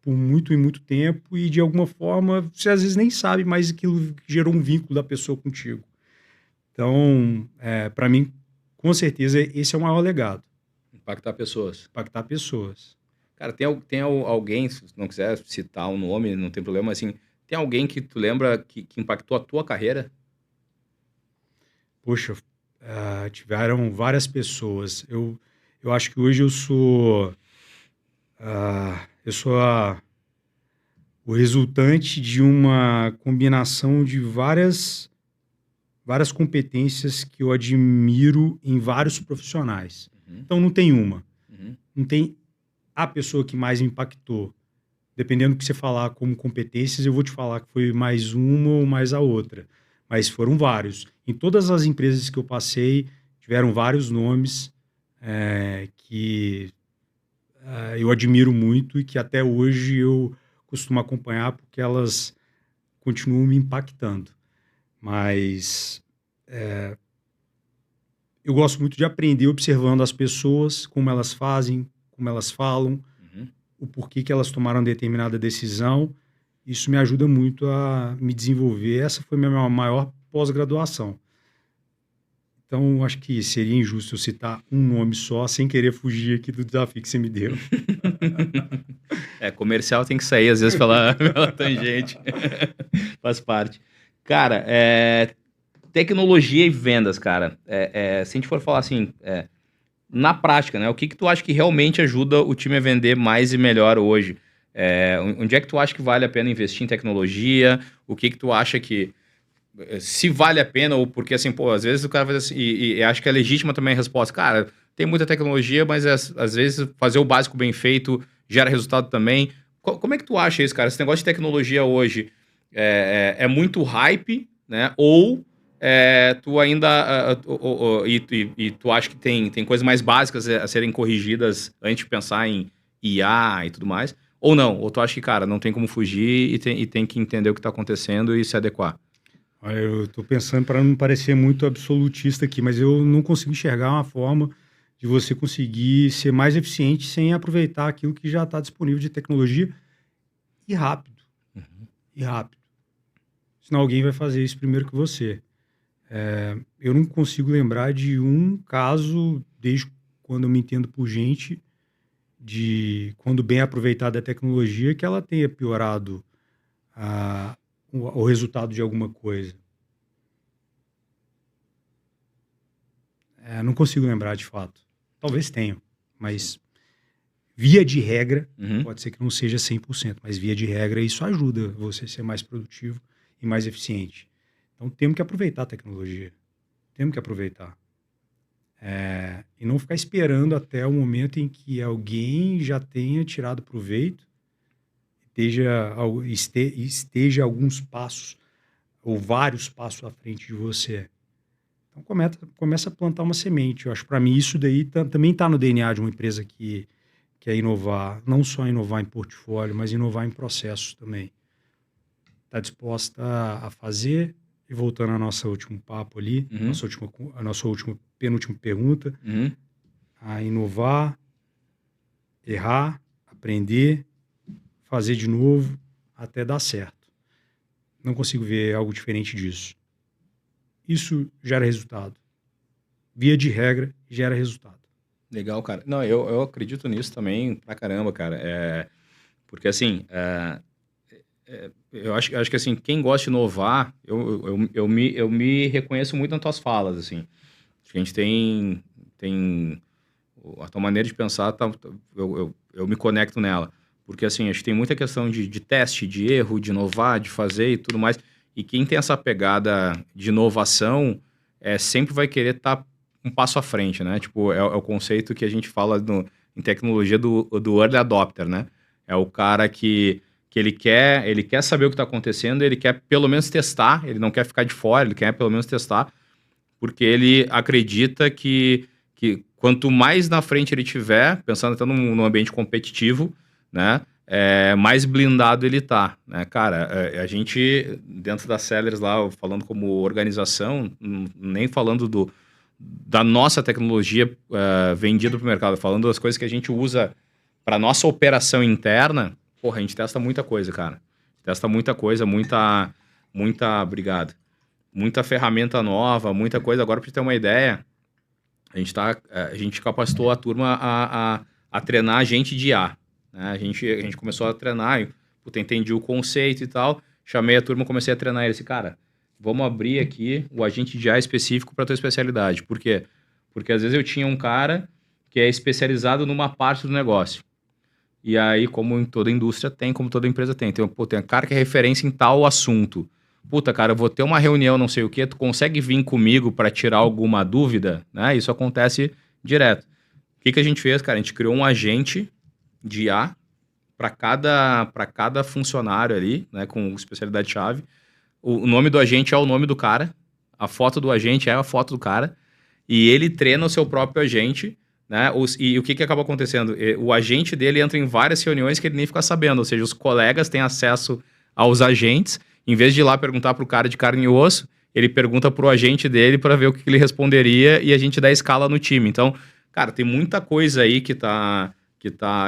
muito e muito tempo e de alguma forma você às vezes nem sabe, mas aquilo gerou um vínculo da pessoa contigo. Então, para mim, com certeza, esse é o maior legado. Impactar pessoas. Impactar pessoas. Cara, tem alguém, se não quiser citar um nome, não tem problema, assim, tem alguém que tu lembra que impactou a tua carreira? Poxa, tiveram várias pessoas. Eu acho que hoje eu sou o resultante de uma combinação de várias competências que eu admiro em vários profissionais. Então, não tem uma. Não tem a pessoa que mais me impactou, dependendo do que você falar como competências, eu vou te falar que foi mais uma ou mais a outra. Mas foram vários. Em todas as empresas que eu passei, tiveram vários nomes que eu admiro muito e que até hoje eu costumo acompanhar porque elas continuam me impactando. Mas eu gosto muito de aprender observando as pessoas, como elas fazem, como elas falam, o porquê que elas tomaram determinada decisão. Isso me ajuda muito a me desenvolver. Essa foi a minha maior pós-graduação. Então, acho que seria injusto eu citar um nome só, sem querer fugir aqui do desafio que você me deu. Comercial tem que sair, às vezes, pela tangente. Faz parte. Cara, tecnologia e vendas, cara. Se a gente for falar assim, na prática, né? O que tu acha que realmente ajuda o time a vender mais e melhor hoje? Onde é que tu acha que vale a pena investir em tecnologia? O que tu acha que... Se vale a pena, ou porque, assim, pô, às vezes o cara faz assim, e acho que é legítima também a resposta. Cara, tem muita tecnologia, mas às vezes fazer o básico bem feito gera resultado também. Como é que tu acha isso, cara? Esse negócio de tecnologia hoje é muito hype, né? Ou tu ainda... E tu acha que tem coisas mais básicas a serem corrigidas antes de pensar em IA e tudo mais? Ou não? Ou tu acha que, cara, não tem como fugir e tem que entender o que está acontecendo e se adequar? Eu estou pensando para não parecer muito absolutista aqui, mas eu não consigo enxergar uma forma de você conseguir ser mais eficiente sem aproveitar aquilo que já está disponível de tecnologia e rápido. E rápido. Senão alguém vai fazer isso primeiro que você. Eu não consigo lembrar de um caso, desde quando eu me entendo por gente, de quando bem aproveitada a tecnologia, que ela tenha piorado o resultado de alguma coisa. Não consigo lembrar de fato. Talvez tenha, mas via de regra, pode ser que não seja 100%, mas via de regra isso ajuda você a ser mais produtivo e mais eficiente. Então temos que aproveitar a tecnologia. Temos que aproveitar. E não ficar esperando até o momento em que alguém já tenha tirado proveito, esteja alguns passos ou vários passos à frente de você. Então começa a plantar uma semente. Eu acho que para mim isso daí também está no DNA de uma empresa que quer inovar, não só inovar em portfólio, mas inovar em processos também. Está disposta a fazer, e voltando ao nosso último papo ali, a nossa última penúltima pergunta, a inovar, errar, aprender, fazer de novo até dar certo. Não consigo ver algo diferente disso. Isso gera resultado. Via de regra, gera resultado. Legal, cara. Não, eu acredito nisso também pra caramba, cara. Porque, assim, eu acho que, assim, quem gosta de inovar, eu me reconheço muito nas tuas falas, assim. Acho que a gente tem a tua maneira de pensar, eu me conecto nela. Porque, assim, acho que tem muita questão de teste, de erro, de inovar, de fazer e tudo mais. E quem tem essa pegada de inovação sempre vai querer estar um passo à frente, né? Tipo, é o conceito que a gente fala em tecnologia do early adopter, né? É o cara que ele quer saber o que está acontecendo, ele quer pelo menos testar, ele não quer ficar de fora, ele quer pelo menos testar, porque ele acredita que quanto mais na frente ele tiver, pensando até num ambiente competitivo, né, mais blindado ele tá, né, cara, a gente, dentro da Sellers lá, falando como organização, nem falando da nossa tecnologia vendida para o mercado, falando das coisas que a gente usa para nossa operação interna, porra, a gente testa muita coisa, cara, testa muita coisa, obrigado, muita ferramenta nova, muita coisa. Agora, para ter uma ideia, a gente capacitou a turma a treinar a gente de IA. Né? A gente começou a treinar, entendi o conceito e tal, chamei a turma, comecei a treinar eles. Cara, vamos abrir aqui o agente de IA específico para a tua especialidade. Por quê? Porque às vezes eu tinha um cara que é especializado numa parte do negócio. E aí, como em toda indústria tem, como toda empresa tem. Tem um cara que é referência em tal assunto. Puta, cara, eu vou ter uma reunião, não sei o quê, tu consegue vir comigo para tirar alguma dúvida? Né? Isso acontece direto. O que a gente fez, cara? A gente criou um agente de IA para cada funcionário ali, né, com especialidade-chave. O nome do agente é o nome do cara, a foto do agente é a foto do cara, e ele treina o seu próprio agente, né? E o que acaba acontecendo? O agente dele entra em várias reuniões que ele nem fica sabendo, ou seja, os colegas têm acesso aos agentes, em vez de ir lá perguntar pro cara de carne e osso, ele pergunta pro agente dele para ver o que ele responderia e a gente dá escala no time. Então, cara, tem muita coisa aí que tá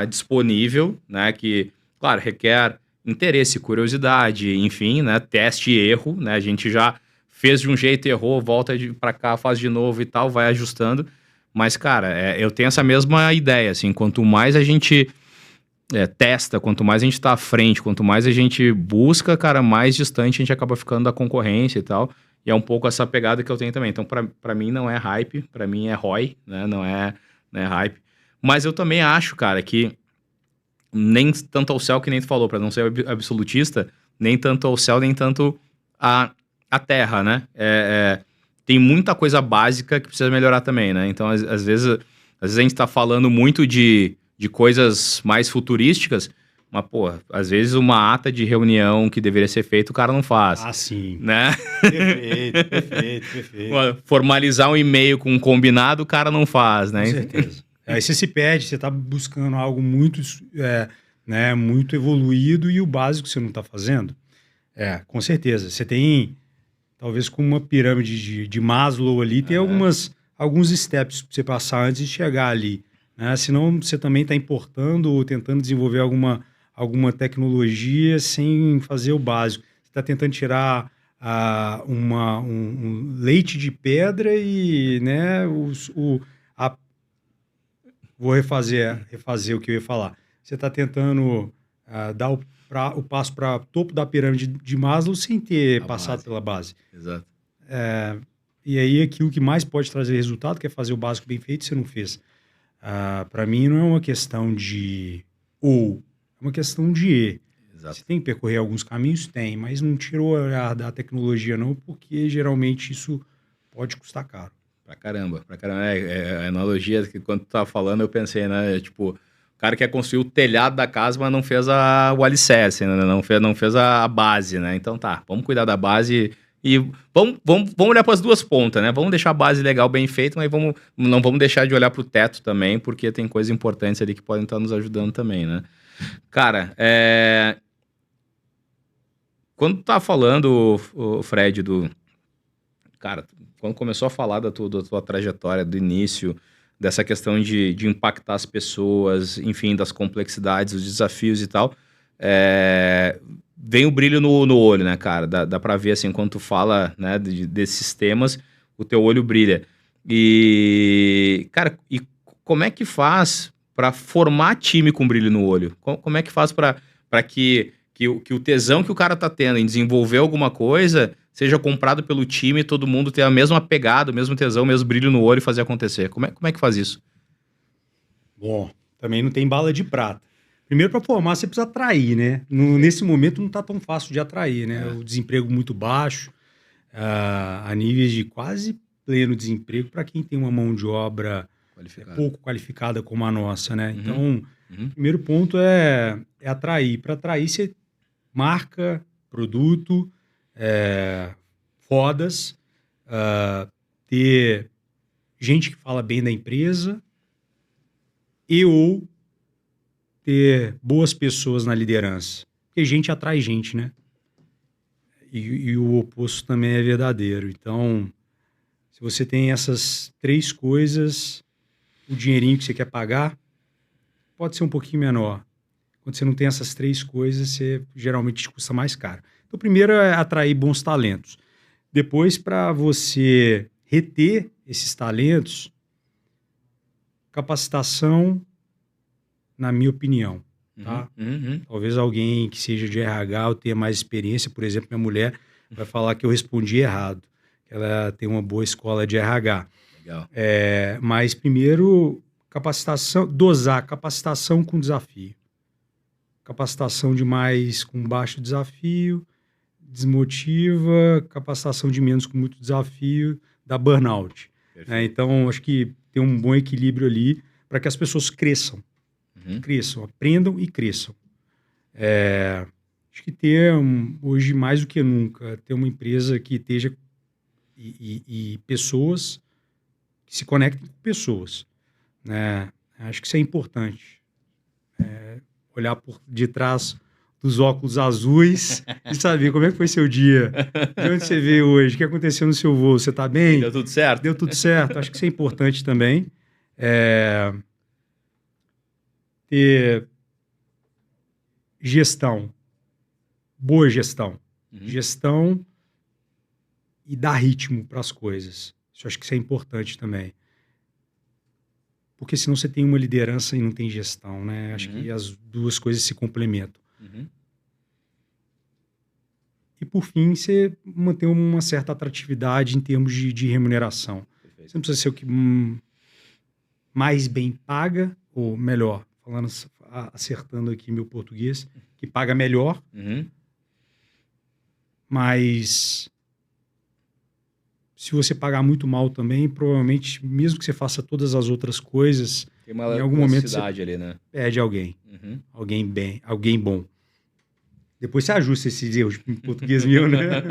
disponível, né? Que, claro, requer interesse, curiosidade, enfim, né? Teste e erro, né? A gente já fez de um jeito, errou, volta para cá, faz de novo e tal, vai ajustando. Mas, cara, eu tenho essa mesma ideia, assim, quanto mais a gente testa, quanto mais a gente tá à frente, quanto mais a gente busca, cara, mais distante a gente acaba ficando da concorrência e tal. E é um pouco essa pegada que eu tenho também. Então, pra mim não é hype, pra mim é ROI, né? Não é hype. Mas eu também acho, cara, que nem tanto ao céu que nem tu falou, pra não ser absolutista, nem tanto ao céu, nem tanto a terra, né? Tem muita coisa básica que precisa melhorar também, né? Então, às vezes a gente tá falando muito de coisas mais futurísticas, mas, pô, às vezes uma ata de reunião que deveria ser feita, o cara não faz. Ah, sim. Né? Perfeito. Formalizar um e-mail com um combinado, o cara não faz, né? Com certeza. Aí você se perde, você tá buscando algo muito, muito evoluído e o básico você não tá fazendo. Com certeza. Você tem, talvez com uma pirâmide de Maslow ali, tem alguns steps para você passar antes de chegar ali. Né? Senão você também está importando ou tentando desenvolver alguma tecnologia sem fazer o básico. Você está tentando tirar um leite de pedra e, né, vou refazer o que eu ia falar. Você está tentando dar o passo para o topo da pirâmide de Maslow sem ter passado pela base. Exato. E aí aquilo que mais pode trazer resultado, que é fazer o básico bem feito, você não fez. Para mim não é uma questão de é uma questão de E. Exato. Você tem que percorrer alguns caminhos? Tem, mas não tirou a da tecnologia não, porque geralmente isso pode custar caro. Pra caramba. A analogia que quando tu tava falando eu pensei, né? Tipo, o cara quer construir o telhado da casa, mas não fez o alicerce, né? Não fez a base, né? Então tá, vamos cuidar da base e vamos olhar para as duas pontas, né? Vamos deixar a base legal, bem feita, mas não vamos deixar de olhar pro teto também, porque tem coisas importantes ali que podem estar nos ajudando também, né? Cara, quando tu tá falando, o Fred, Cara, quando começou a falar da tua trajetória, do início, dessa questão de impactar as pessoas, enfim, das complexidades, os desafios e tal, vem o brilho no olho, né, cara? Dá pra ver, assim, quando tu fala, né, desses temas, o teu olho brilha. E, cara, como é que faz pra formar time com brilho no olho? Como é que faz pra que o tesão que o cara tá tendo em desenvolver alguma coisa seja comprado pelo time e todo mundo ter a mesma pegada, o mesmo tesão, o mesmo brilho no olho e fazer acontecer? Como é que faz isso? Bom, também não tem bala de prata. Primeiro, para formar, você precisa atrair, né? Nesse momento não está tão fácil de atrair, né? O desemprego muito baixo, a níveis de quase pleno desemprego para quem tem uma mão de obra pouco qualificada como a nossa, né? Então, o primeiro ponto é atrair. Para atrair, você marca, produto, fodas, ter gente que fala bem da empresa ou ter boas pessoas na liderança. Porque gente atrai gente, né? E o oposto também é verdadeiro. Então, se você tem essas três coisas, o dinheirinho que você quer pagar pode ser um pouquinho menor. Quando você não tem essas três coisas, você geralmente te custa mais caro. Então, primeiro é atrair bons talentos. Depois, para você reter esses talentos, capacitação, na minha opinião. Tá? Talvez alguém que seja de RH ou tenha mais experiência, por exemplo, minha mulher vai falar que eu respondi errado. Ela tem uma boa escola de RH. Legal. Mas primeiro, capacitação, dosar capacitação com desafio. Capacitação demais com baixo desafio, desmotiva, capacitação de menos com muito desafio, dá burnout. Então, acho que tem um bom equilíbrio ali para que as pessoas cresçam. Cresçam, aprendam e cresçam. Acho que hoje mais do que nunca, ter uma empresa que esteja e pessoas que se conectem com pessoas, né? Acho que isso é importante. Olhar por detrás dos óculos azuis e saber como é que foi seu dia, de onde você veio hoje, o que aconteceu no seu voo, você está bem? Deu tudo certo? Deu tudo certo. Acho que isso é importante também. Ter gestão, boa gestão. Gestão e dar ritmo para as coisas. Acho que isso é importante também. Porque senão você tem uma liderança e não tem gestão, né? Acho que as duas coisas se complementam. E, por fim, você manter uma certa atratividade em termos de remuneração. Perfeito. Você não precisa ser o que mais bem paga, ou melhor, acertando aqui meu português, que paga melhor, mas se você pagar muito mal também, provavelmente, mesmo que você faça todas as outras coisas, tem uma em algum momento você ali, né? perde alguém. Alguém bom. Depois você ajusta esses erros em português meu, né?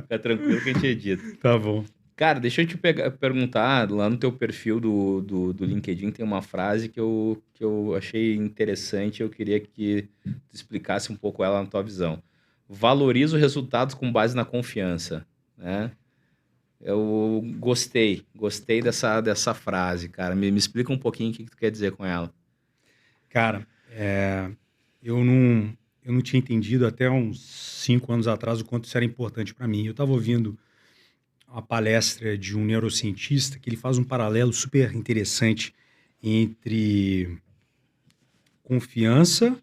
Fica tranquilo que a gente edita. Tá bom. Cara, deixa eu te perguntar, lá no teu perfil do LinkedIn tem uma frase que eu achei interessante, eu queria que tu explicasse um pouco ela na tua visão. Valoriza os resultados com base na confiança, né? Eu gostei dessa frase, cara. Me explica um pouquinho o que tu quer dizer com ela. Cara, eu não tinha entendido até uns 5 anos atrás o quanto isso era importante para mim. Eu estava ouvindo uma palestra de um neurocientista que ele faz um paralelo super interessante entre confiança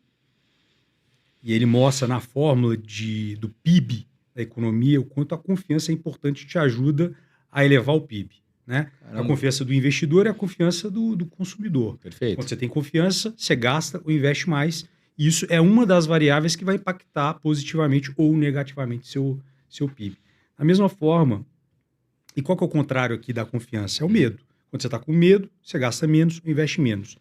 e ele mostra na fórmula do PIB da economia o quanto a confiança é importante e te ajuda a elevar o PIB. Né? A confiança do investidor é a confiança do consumidor. Perfeito. Quando você tem confiança, você gasta ou investe mais. E isso é uma das variáveis que vai impactar positivamente ou negativamente seu PIB. Da mesma forma, e qual que é o contrário aqui da confiança? É o medo. Quando você está com medo, você gasta menos ou investe menos.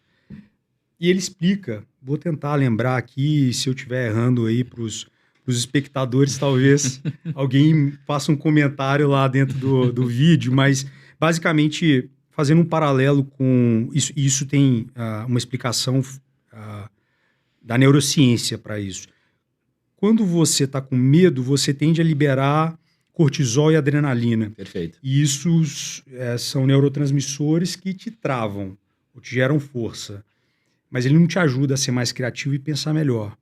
E ele explica, vou tentar lembrar aqui, se eu estiver errando aí para os espectadores, talvez alguém faça um comentário lá dentro do vídeo, mas basicamente fazendo um paralelo com isso, isso tem uma explicação da neurociência para isso. Quando você está com medo, você tende a liberar cortisol e adrenalina. Perfeito. E isso são neurotransmissores que te travam, ou te geram força. Mas ele não te ajuda a ser mais criativo e pensar melhor.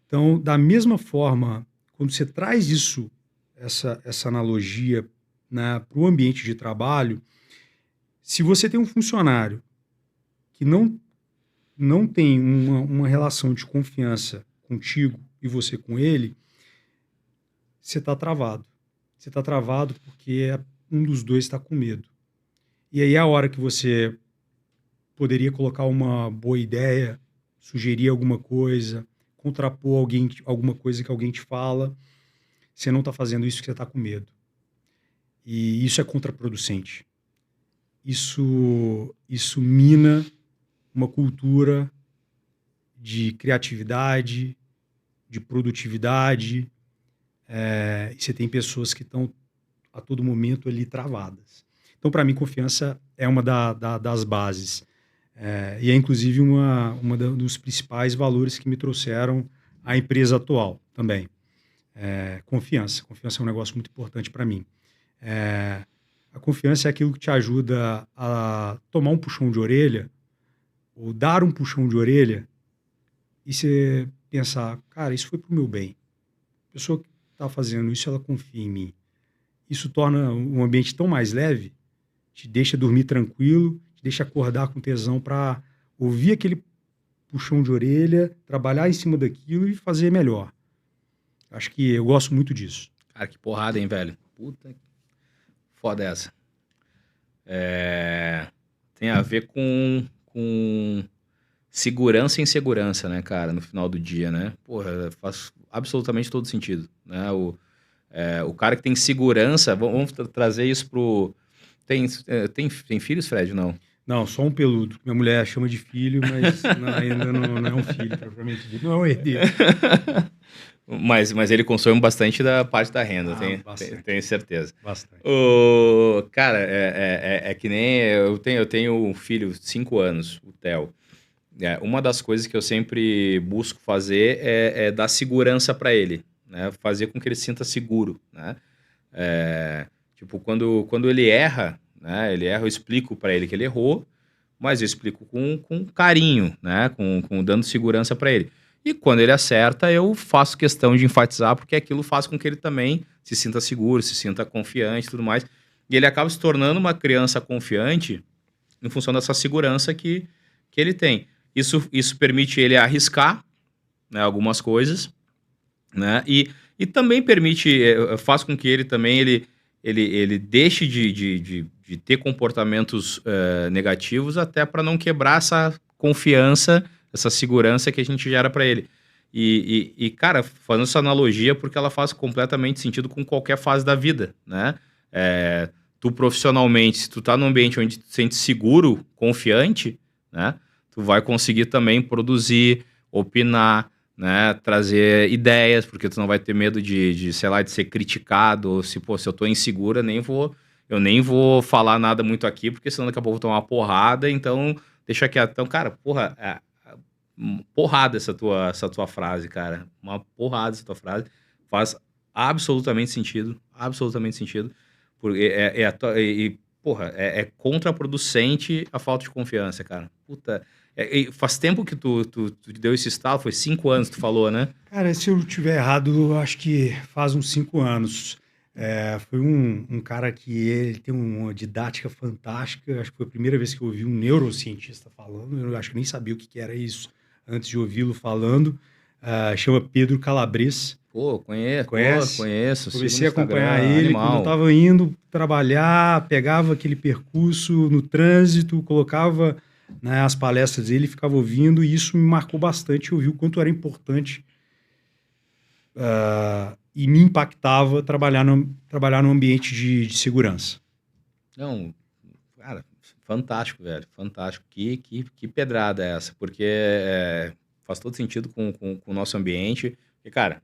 Então, da mesma forma, quando você traz isso, essa analogia, né, para o ambiente de trabalho, se você tem um funcionário que não tem uma relação de confiança contigo e você com ele, você está travado. Você está travado porque um dos dois está com medo. E aí é a hora que você poderia colocar uma boa ideia, sugerir alguma coisa, contrapor alguma coisa que alguém te fala, você não está fazendo isso porque você está com medo. E isso é contraproducente. Isso mina uma cultura de criatividade, de produtividade, e você tem pessoas que estão a todo momento ali travadas. Então, para mim, confiança é uma das bases. E é, inclusive, uma dos principais valores que me trouxeram à empresa atual também. Confiança. Confiança é um negócio muito importante para mim. A confiança é aquilo que te ajuda a tomar um puxão de orelha ou dar um puxão de orelha e você pensar, cara, isso foi pro meu bem. A pessoa que está fazendo isso, ela confia em mim. Isso torna um ambiente tão mais leve, te deixa dormir tranquilo, te deixa acordar com tesão para ouvir aquele puxão de orelha, trabalhar em cima daquilo e fazer melhor. Acho que eu gosto muito disso. Cara, que porrada, hein, velho? Puta, foda essa. Tem a ver com segurança e insegurança, né, cara, no final do dia, né? Porra, faz absolutamente todo sentido, né? O cara que tem segurança, vamos trazer isso pro... Tem filhos, Fred? Não. Não, só um peludo. Minha mulher chama de filho, mas ainda não é um filho, propriamente dito. Não é um herdeiro. Mas ele consome bastante da parte da renda, Bastante. tenho certeza. Bastante. Cara, é que nem eu tenho um filho de 5 anos, o Theo. Uma das coisas que eu sempre busco fazer é dar segurança para ele, né? Fazer com que ele se sinta seguro, né? Tipo, quando ele erra, né? Eu explico para ele que ele errou, mas eu explico com carinho, né? Dando segurança para ele. E quando ele acerta, eu faço questão de enfatizar, porque aquilo faz com que ele também se sinta seguro, se sinta confiante e tudo mais. E ele acaba se tornando uma criança confiante em função dessa segurança que ele tem. Isso permite ele arriscar, né, algumas coisas, né? E também faz com que ele também ele deixe de ter comportamentos negativos, até para não quebrar essa confiança, essa segurança que a gente gera para ele. Cara, fazendo essa analogia, porque ela faz completamente sentido com qualquer fase da vida, né? Tu profissionalmente, se tu tá num ambiente onde tu te sente seguro, confiante, né? Tu vai conseguir também produzir, opinar, né? Trazer ideias, porque tu não vai ter medo sei lá, de ser criticado, ou se eu tô insegura, eu nem vou falar nada muito aqui, porque senão daqui a pouco eu vou tomar uma porrada, então deixa quieto. Então, cara, porrada essa tua frase, cara. Uma porrada essa tua frase. Faz absolutamente sentido. Absolutamente sentido. Porque é contraproducente a falta de confiança, cara. Puta. Faz tempo que tu deu esse estalo? Foi 5 anos, tu falou, né? Cara, se eu estiver errado, eu acho que faz uns 5 anos. Foi um cara que ele tem uma didática fantástica. Acho que foi a primeira vez que eu ouvi um neurocientista falando. Eu acho que nem sabia o que era isso antes de ouvi-lo falando. Chama Pedro Calabres. Pô, conheço. Conheço. Comecei a acompanhar ele quando eu estava indo trabalhar, pegava aquele percurso no trânsito, colocava, né, as palestras dele, ficava ouvindo, e isso me marcou bastante. Eu vi o quanto era importante e me impactava trabalhar no ambiente de segurança. Não, cara, fantástico, velho, fantástico. Que pedrada é essa? Porque faz todo sentido com o nosso ambiente. E, cara,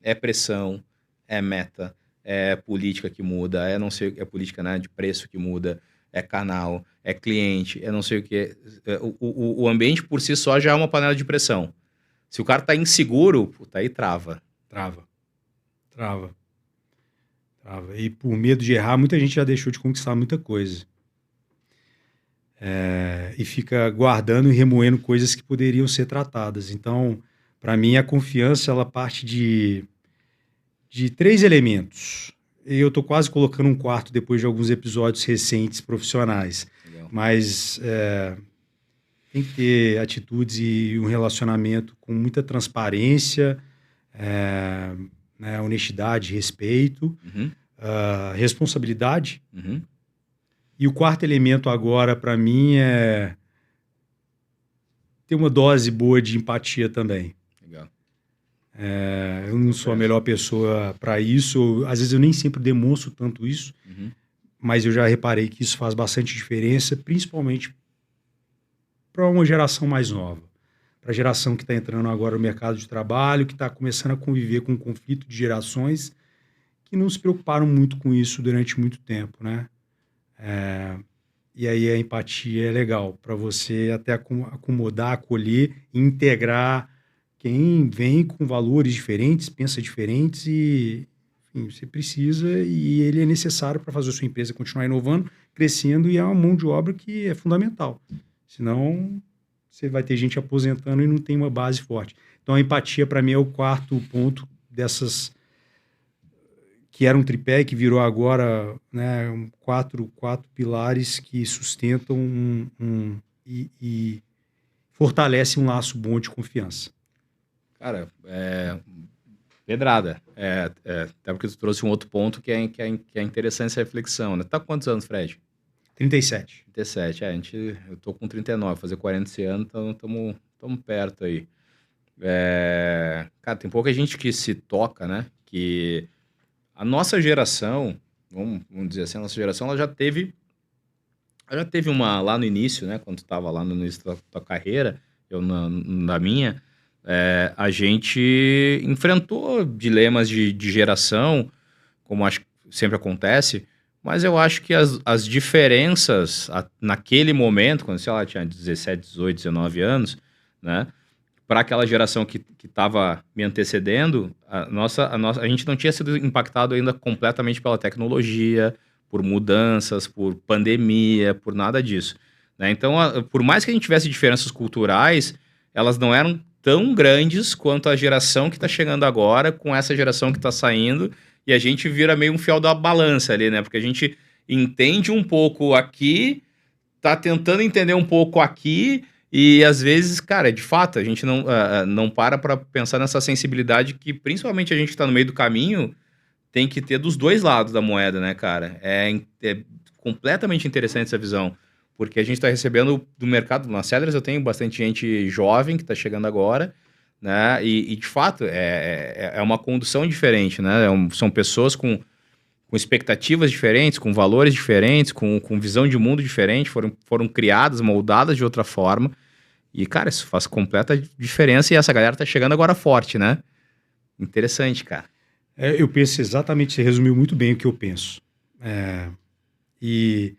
é pressão, é meta, é política que muda, não sei o que, é política, né, de preço que muda, é canal, é cliente, não sei o que. O ambiente por si só já é uma panela de pressão. Se o cara tá inseguro, puta, aí trava. Trava. E por medo de errar, muita gente já deixou de conquistar muita coisa. E fica guardando e remoendo coisas que poderiam ser tratadas. Então, para mim, a confiança, ela parte de 3 elementos. E eu estou quase colocando um quarto depois de alguns episódios recentes profissionais. Legal. Mas tem que ter atitudes e um relacionamento com muita transparência, né, honestidade, respeito, responsabilidade. Uhum. E o quarto elemento agora, para mim, é ter uma dose boa de empatia também. Legal. Eu não sou a melhor pessoa para isso. Às vezes eu nem sempre demonstro tanto isso, mas eu já reparei que isso faz bastante diferença, principalmente para uma geração mais nova. Para a geração que está entrando agora no mercado de trabalho, que está começando a conviver com um conflito de gerações que não se preocuparam muito com isso durante muito tempo, né? E aí a empatia é legal para você até acomodar, acolher e integrar quem vem com valores diferentes, pensa diferentes e, enfim, você precisa, e ele é necessário para fazer a sua empresa continuar inovando, crescendo, e é uma mão de obra que é fundamental. Senão, você vai ter gente aposentando e não tem uma base forte. Então, a empatia, para mim, é o quarto ponto dessas, que era um tripé, que virou agora, né, quatro pilares que sustentam e fortalecem um laço bom de confiança. Cara, pedrada. Até porque tu trouxe um outro ponto que é interessante essa reflexão, né? Tá com quantos anos, Fred? 37. 37, eu tô com 39, fazer 40 esse ano, então estamos perto aí. Cara, tem pouca gente que se toca, né? Que a nossa geração, vamos dizer assim, a nossa geração, ela já teve Já teve uma lá no início, né? Quando tu estava lá no início da tua carreira, eu na minha, a gente enfrentou dilemas de geração, como acho que sempre acontece, mas eu acho que as diferenças naquele momento, quando, sei lá, tinha 17, 18, 19 anos, né? Para aquela geração que estava me antecedendo, a gente não tinha sido impactado ainda completamente pela tecnologia, por mudanças, por pandemia, por nada disso, né? Então, por mais que a gente tivesse diferenças culturais, elas não eram tão grandes quanto a geração que está chegando agora com essa geração que está saindo, e a gente vira meio um fiel da balança ali, né? Porque a gente entende um pouco aqui, tá tentando entender um pouco aqui, e às vezes, cara, de fato, a gente não para pensar nessa sensibilidade que principalmente a gente que tá no meio do caminho tem que ter dos dois lados da moeda, né, cara? É completamente interessante essa visão, porque a gente está recebendo do mercado, na Cedras eu tenho bastante gente jovem que está chegando agora, né, e de fato é uma condução diferente, né, são pessoas com expectativas diferentes, com valores diferentes, com visão de mundo diferente, foram criadas, moldadas de outra forma, e, cara, isso faz completa diferença, e essa galera tá chegando agora forte, né? Interessante, cara. Eu penso exatamente, você resumiu muito bem o que eu penso. E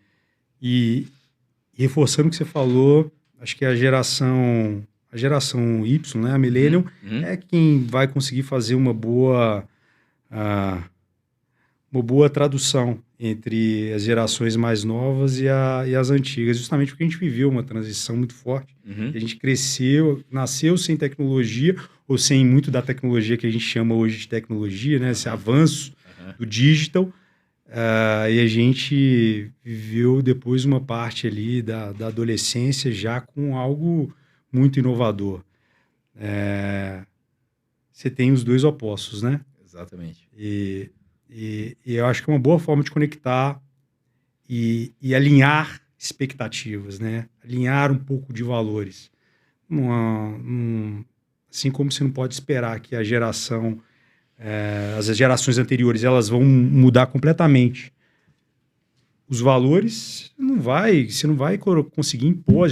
reforçando o que você falou, acho que a geração Y, né, a Millennium, é quem vai conseguir fazer uma boa tradução entre as gerações mais novas e as antigas, justamente porque a gente viveu uma transição muito forte. A gente nasceu sem tecnologia, ou sem muito da tecnologia que a gente chama hoje de tecnologia, né? Esse avanço do digital, e a gente viveu depois uma parte ali da adolescência já com algo muito inovador. Você tem os dois opostos, né? Exatamente. E eu acho que é uma boa forma de conectar e alinhar expectativas, né? Alinhar um pouco de valores. Assim como você não pode esperar que as gerações anteriores elas vão mudar completamente os valores, você não vai conseguir impor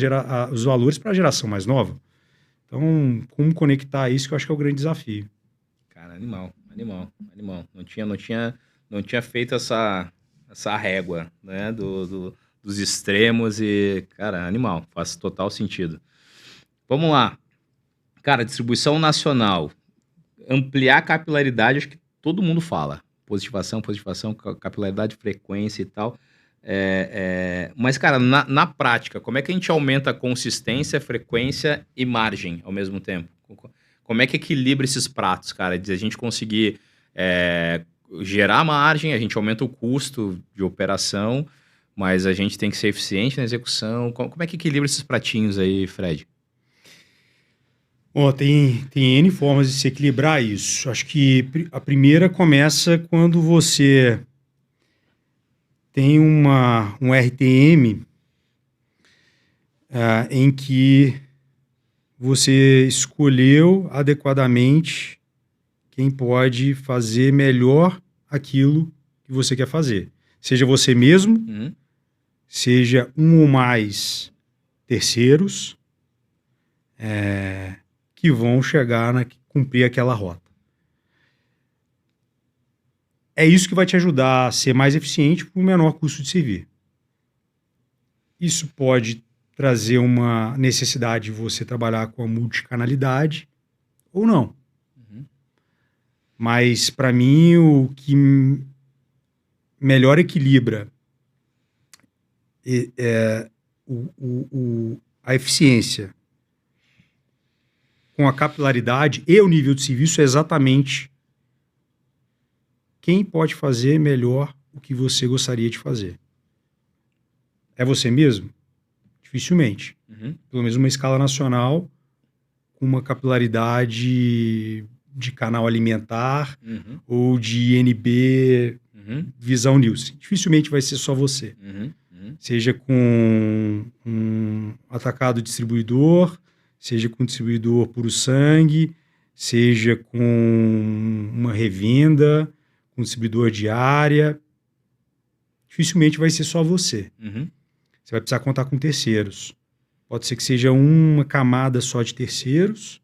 os valores para a geração mais nova. Então, como conectar isso que eu acho que é o grande desafio. Cara, animal. Não tinha feito essa régua, né, dos extremos e, cara, animal. Faz total sentido. Vamos lá. Cara, distribuição nacional. Ampliar a capilaridade, acho que todo mundo fala. Positivação, capilaridade, frequência e tal. Mas, cara, na prática, como é que a gente aumenta a consistência, frequência e margem ao mesmo tempo? Como é que equilibra esses pratos, cara? De a gente conseguir gerar margem, a gente aumenta o custo de operação, mas a gente tem que ser eficiente na execução. Como é que equilibra esses pratinhos aí, Fred? Bom, tem N formas de se equilibrar isso. Acho que a primeira começa quando você tem um RTM em que você escolheu adequadamente quem pode fazer melhor aquilo que você quer fazer. Seja você mesmo, seja um ou mais terceiros que vão chegar cumprir aquela rota. É isso que vai te ajudar a ser mais eficiente por um menor custo de servir. Isso pode trazer uma necessidade de você trabalhar com a multicanalidade ou não. Mas, para mim, o que melhor equilibra a eficiência com a capilaridade e o nível de serviço é exatamente quem pode fazer melhor o que você gostaria de fazer. É você mesmo? Dificilmente. Pelo menos uma escala nacional, com uma capilaridade de canal alimentar ou de NB visão Nielsen. Dificilmente vai ser só você. Seja com um atacado distribuidor, seja com distribuidor puro sangue, seja com uma revenda, com distribuidor de área. Dificilmente vai ser só você. você vai precisar contar com terceiros. Pode ser que seja uma camada só de terceiros,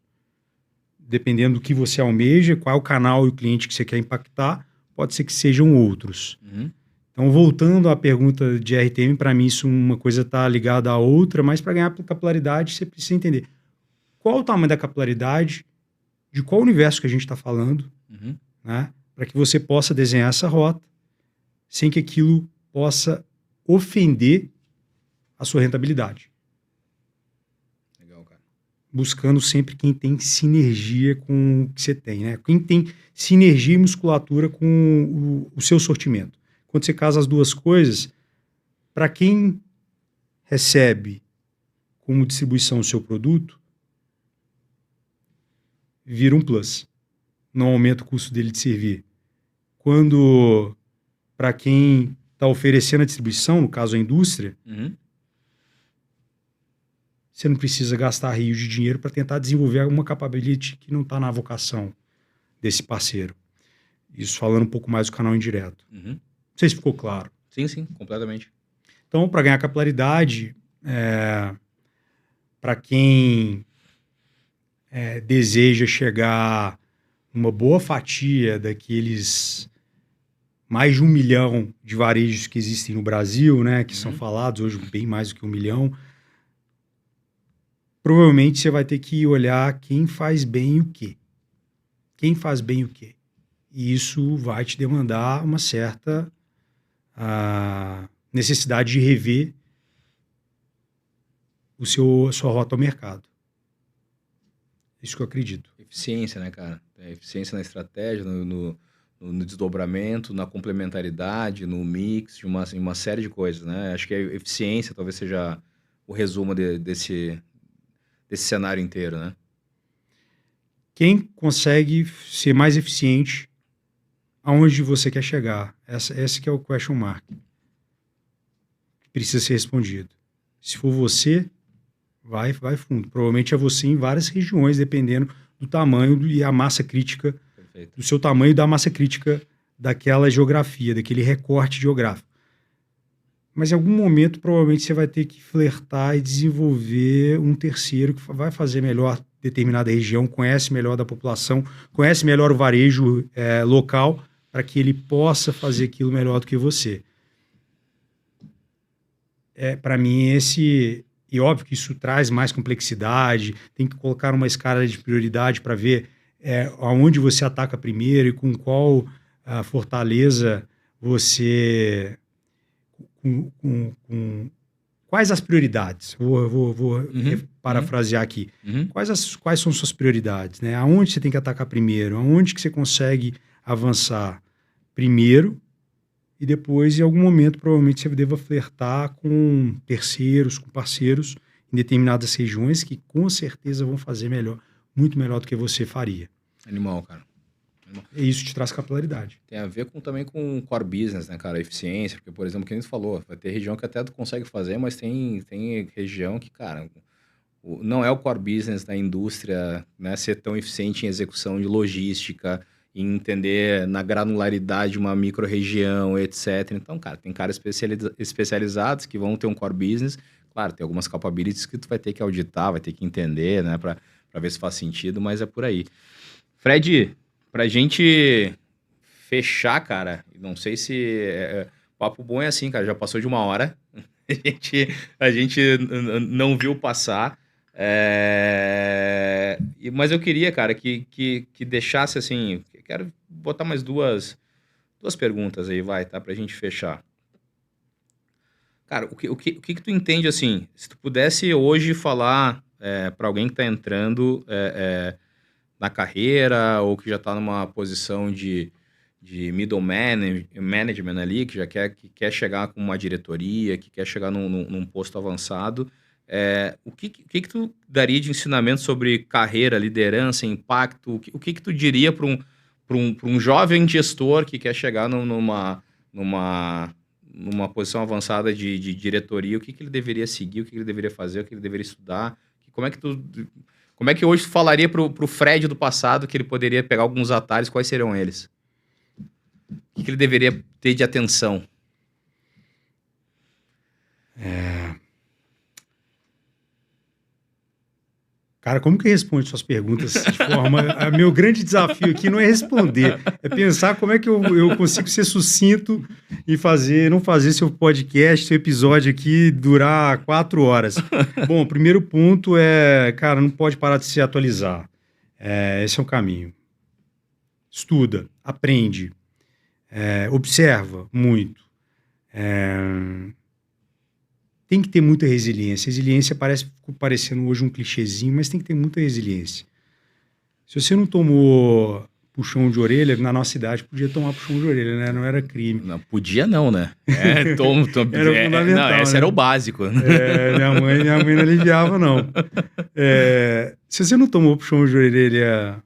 dependendo do que você almeja, qual é o canal e o cliente que você quer impactar, pode ser que sejam outros. Então, voltando à pergunta de RTM, para mim isso uma coisa está ligada à outra, mas para ganhar capilaridade você precisa entender qual o tamanho da capilaridade, de qual universo que a gente está falando, né? Para que você possa desenhar essa rota sem que aquilo possa ofender a sua rentabilidade. Legal, cara. Buscando sempre quem tem sinergia com o que você tem, né? Quem tem sinergia e musculatura com o seu sortimento. Quando você casa as duas coisas, para quem recebe como distribuição o seu produto, vira um plus. Não aumenta o custo dele de servir. Quando, para quem está oferecendo a distribuição, no caso a indústria, você não precisa gastar rios de dinheiro para tentar desenvolver alguma capability que não está na vocação desse parceiro. Isso falando um pouco mais do canal indireto. Não sei se ficou claro. Sim, completamente. Então, para ganhar capilaridade, para quem deseja chegar uma boa fatia daqueles mais de 1 milhão de varejos que existem no Brasil, né, que são falados hoje bem mais do que 1 milhão, provavelmente você vai ter que olhar quem faz bem o quê. Quem faz bem o quê. E isso vai te demandar uma certa necessidade de rever a sua rota ao mercado. Isso que eu acredito. Eficiência, né, cara? Eficiência na estratégia, no desdobramento, na complementaridade, no mix, em uma série de coisas, né? Acho que a eficiência talvez seja o resumo desse cenário inteiro, né? Quem consegue ser mais eficiente aonde você quer chegar? Esse que é o question mark. Precisa ser respondido. Se for você, vai fundo. Provavelmente é você em várias regiões, dependendo do tamanho e a massa crítica, Perfeito. Do seu tamanho e da massa crítica daquela geografia, daquele recorte geográfico. Mas em algum momento, provavelmente, você vai ter que flertar e desenvolver um terceiro que vai fazer melhor determinada região, conhece melhor da população, conhece melhor o varejo local, para que ele possa fazer aquilo melhor do que você. Para mim, e óbvio que isso traz mais complexidade, tem que colocar uma escala de prioridade para ver aonde você ataca primeiro e com qual fortaleza você... Quais as prioridades? Vou parafrasear aqui. Quais são suas prioridades? Né? Aonde você tem que atacar primeiro? Aonde que você consegue avançar primeiro? E depois, em algum momento, provavelmente você deva flertar com terceiros, com parceiros em determinadas regiões que com certeza vão fazer melhor, muito melhor do que você faria. Animal, cara. E isso te traz capilaridade. Tem a ver também com core business, né, cara? Eficiência, porque, por exemplo, o que a gente falou, vai ter região que até tu consegue fazer, mas tem região que, cara, não é o core business da indústria, né, ser tão eficiente em execução de logística, em entender na granularidade uma micro-região, etc. Então, cara, tem caras especializados que vão ter um core business. Claro, tem algumas capabilities que tu vai ter que auditar, vai ter que entender, né, pra ver se faz sentido, mas é por aí. Fred, pra gente fechar, cara, não sei se... papo bom é assim, cara, já passou de 1 hora, a gente não viu passar, mas eu queria, cara, que deixasse assim... Quero botar mais duas perguntas aí, tá? Pra gente fechar. Cara, o que tu entende, assim, se tu pudesse hoje falar para alguém que tá entrando na carreira ou que já tá numa posição de middle management ali, que já quer chegar com uma diretoria, que quer chegar num posto avançado, o que tu daria de ensinamento sobre carreira, liderança, impacto? O que tu diria para um jovem gestor que quer chegar numa posição avançada de diretoria? O que ele deveria seguir, o que ele deveria fazer, o que ele deveria estudar? Como é que hoje tu falaria pro Fred do passado que ele poderia pegar alguns atalhos? Quais seriam eles? O que ele deveria ter de atenção? Cara, como que responde suas perguntas de forma... Meu grande desafio aqui não é responder, é pensar como é que eu consigo ser sucinto e não fazer seu podcast, seu episódio aqui durar 4 horas. Bom, o primeiro ponto é, cara, não pode parar de se atualizar. Esse é o caminho. Estuda, aprende, observa muito. Tem que ter muita resiliência. Resiliência ficou parecendo hoje um clichêzinho, mas tem que ter muita resiliência. Se você não tomou puxão de orelha, na nossa idade podia tomar puxão de orelha, né? Não era crime. Não, podia não, né? Era fundamental, não, esse né? era o básico. Minha mãe não aliviava, não. Se você não tomou puxão de orelha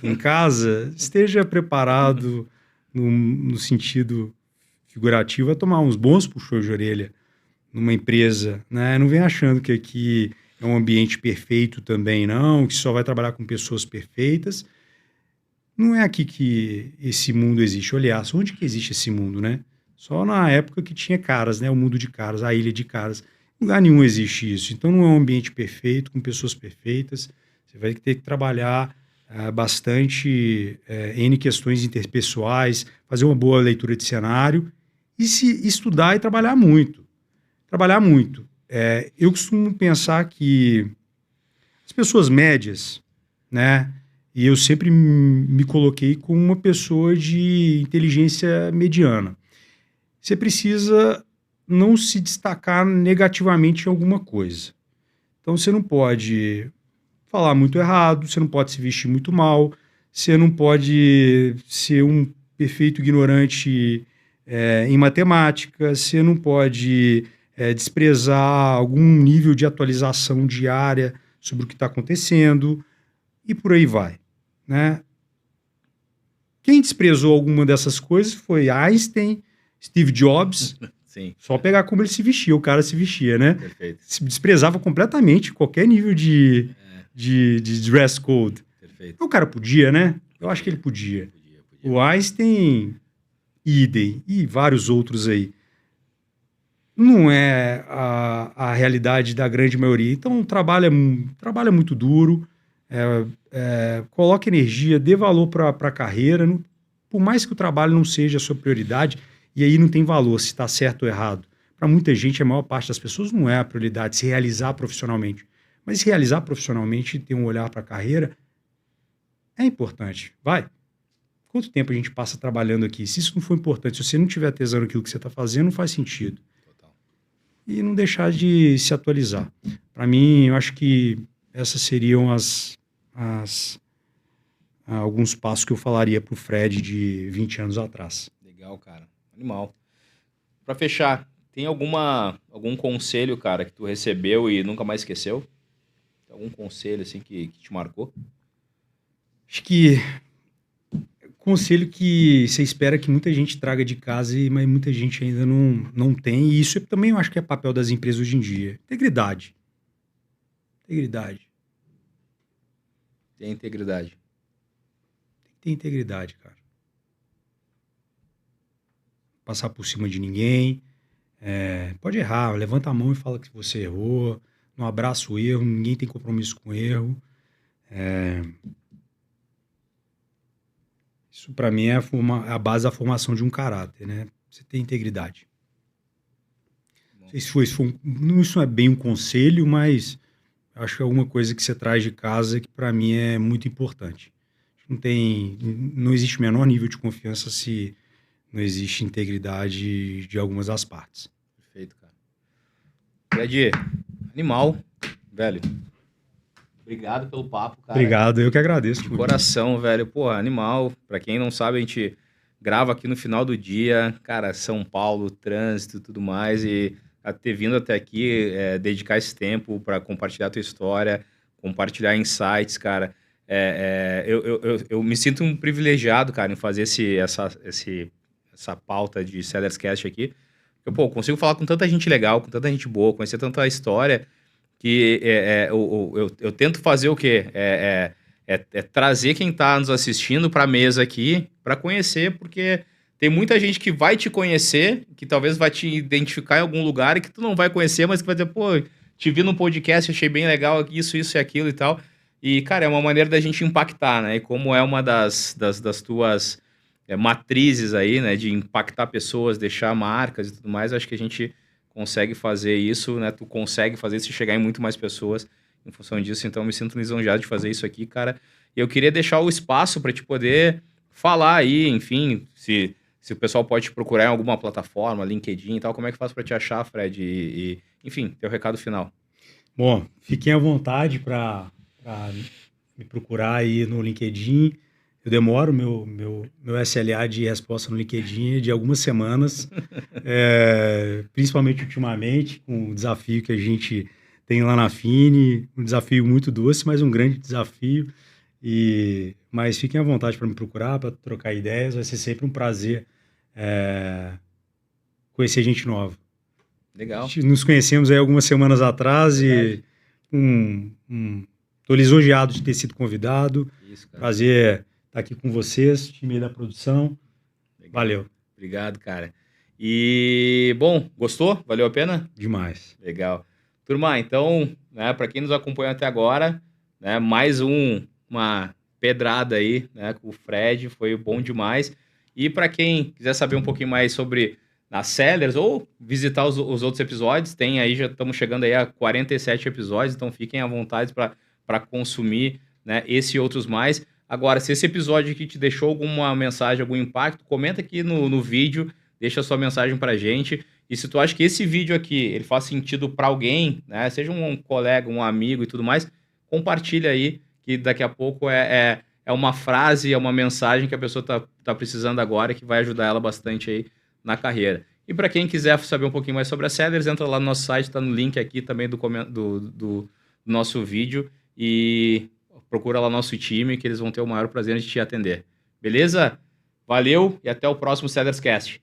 em casa, esteja preparado no sentido figurativo a tomar uns bons puxões de orelha numa empresa, né? Não vem achando que aqui é um ambiente perfeito também, não, que só vai trabalhar com pessoas perfeitas. Não é aqui que esse mundo existe. Aliás, onde que existe esse mundo, né? Só na época que tinha Caras, né? O mundo de Caras, a ilha de Caras. Em lugar nenhum existe isso. Então não é um ambiente perfeito, com pessoas perfeitas. Você vai ter que trabalhar bastante N questões interpessoais, fazer uma boa leitura de cenário e se estudar e trabalhar muito. Trabalhar muito. Eu costumo pensar que as pessoas médias, né? E eu sempre me coloquei como uma pessoa de inteligência mediana. Você precisa não se destacar negativamente em alguma coisa. Então você não pode falar muito errado, você não pode se vestir muito mal, você não pode ser um perfeito ignorante em matemática, você não pode desprezar algum nível de atualização diária sobre o que está acontecendo e por aí vai, né? Quem desprezou alguma dessas coisas foi Einstein, Steve Jobs. Sim. Só pegar como ele se vestia, o cara se vestia, né? Perfeito. Se desprezava completamente qualquer nível de dress code. Perfeito. O cara podia, né? Eu acho que ele podia. O Einstein, idem, e vários outros aí. Não é a realidade da grande maioria. Então, trabalha muito duro, coloca energia, dê valor para a carreira. Por mais que o trabalho não seja a sua prioridade, e aí não tem valor se está certo ou errado. Para muita gente, a maior parte das pessoas não é a prioridade se realizar profissionalmente. Mas se realizar profissionalmente e ter um olhar para a carreira é importante. Vai. Quanto tempo a gente passa trabalhando aqui? Se isso não for importante, se você não tiver tesão naquilo que você está fazendo, não faz sentido. E não deixar de se atualizar. Para mim, eu acho que essas seriam alguns passos que eu falaria para o Fred de 20 anos atrás. Legal, cara. Animal. Para fechar, tem algum conselho, cara, que tu recebeu e nunca mais esqueceu? Algum conselho, assim, que te marcou? Acho que conselho que você espera que muita gente traga de casa, mas muita gente ainda não tem. E isso também eu acho que é papel das empresas hoje em dia. Integridade. Integridade. Tem integridade. Tem que ter integridade, cara. Passar por cima de ninguém. Pode errar, levanta a mão e fala que você errou. Não abraça o erro, ninguém tem compromisso com o erro. Isso, para mim, é a base da formação de um caráter, né? Você tem integridade. Não sei se isso não é bem um conselho, mas acho que é alguma coisa que você traz de casa que, para mim, é muito importante. Não existe o menor nível de confiança se não existe integridade de algumas das partes. Perfeito, cara. Fred, animal, velho. Obrigado pelo papo, cara. Obrigado, eu que agradeço. De coração, velho. Pô, animal. Pra quem não sabe, a gente grava aqui no final do dia. Cara, São Paulo, trânsito e tudo mais. E ter vindo até aqui, dedicar esse tempo pra compartilhar a tua história, compartilhar insights, cara. Eu me sinto um privilegiado, cara, em fazer essa pauta de Sellers Cast aqui. Porque, pô, eu consigo falar com tanta gente legal, com tanta gente boa, conhecer tanta história... que eu tento fazer o quê? Trazer quem está nos assistindo para a mesa aqui, para conhecer, porque tem muita gente que vai te conhecer, que talvez vai te identificar em algum lugar e que tu não vai conhecer, mas que vai dizer, pô, te vi no podcast, achei bem legal isso e aquilo e tal. E, cara, é uma maneira da gente impactar, né? E como é uma das tuas matrizes aí, né? De impactar pessoas, deixar marcas e tudo mais, acho que a gente consegue fazer isso, né? Tu consegue fazer isso e chegar em muito mais pessoas em função disso. Então, eu me sinto lisonjeado de fazer isso aqui, cara. E eu queria deixar o espaço para te poder falar aí, enfim, se o pessoal pode te procurar em alguma plataforma, LinkedIn e tal, como é que faz para te achar, Fred? Enfim, teu recado final. Bom, fiquem à vontade para me procurar aí no LinkedIn. Eu demoro meu SLA de resposta no LinkedIn de algumas semanas, principalmente ultimamente, com o desafio que a gente tem lá na Fini, um desafio muito doce, mas um grande desafio. Mas fiquem à vontade para me procurar, para trocar ideias, vai ser sempre um prazer conhecer gente nova. Legal. Nos conhecemos aí algumas semanas atrás e estou lisonjeado de ter sido convidado. Isso, cara. Prazer estar aqui com vocês, time da produção. Legal. Valeu. Obrigado, cara. E, bom, gostou? Valeu a pena? Demais. Legal. Turma, então, né, para quem nos acompanha até agora, né, mais uma pedrada aí, né, com o Fred, foi bom demais. E para quem quiser saber um pouquinho mais sobre a Sellers ou visitar os outros episódios, tem aí, já estamos chegando aí a 47 episódios, então fiquem à vontade para consumir, né, esse e outros mais. Agora, se esse episódio aqui te deixou alguma mensagem, algum impacto, comenta aqui no vídeo, deixa a sua mensagem pra gente. E se tu acha que esse vídeo aqui ele faz sentido para alguém, né, seja um colega, um amigo e tudo mais, compartilha aí, que daqui a pouco é uma frase, é uma mensagem que a pessoa tá precisando agora e que vai ajudar ela bastante aí na carreira. E para quem quiser saber um pouquinho mais sobre a Sellers, entra lá no nosso site, tá no link aqui também do nosso vídeo e procura lá nosso time que eles vão ter o maior prazer de te atender. Beleza? Valeu e até o próximo Sellerscast.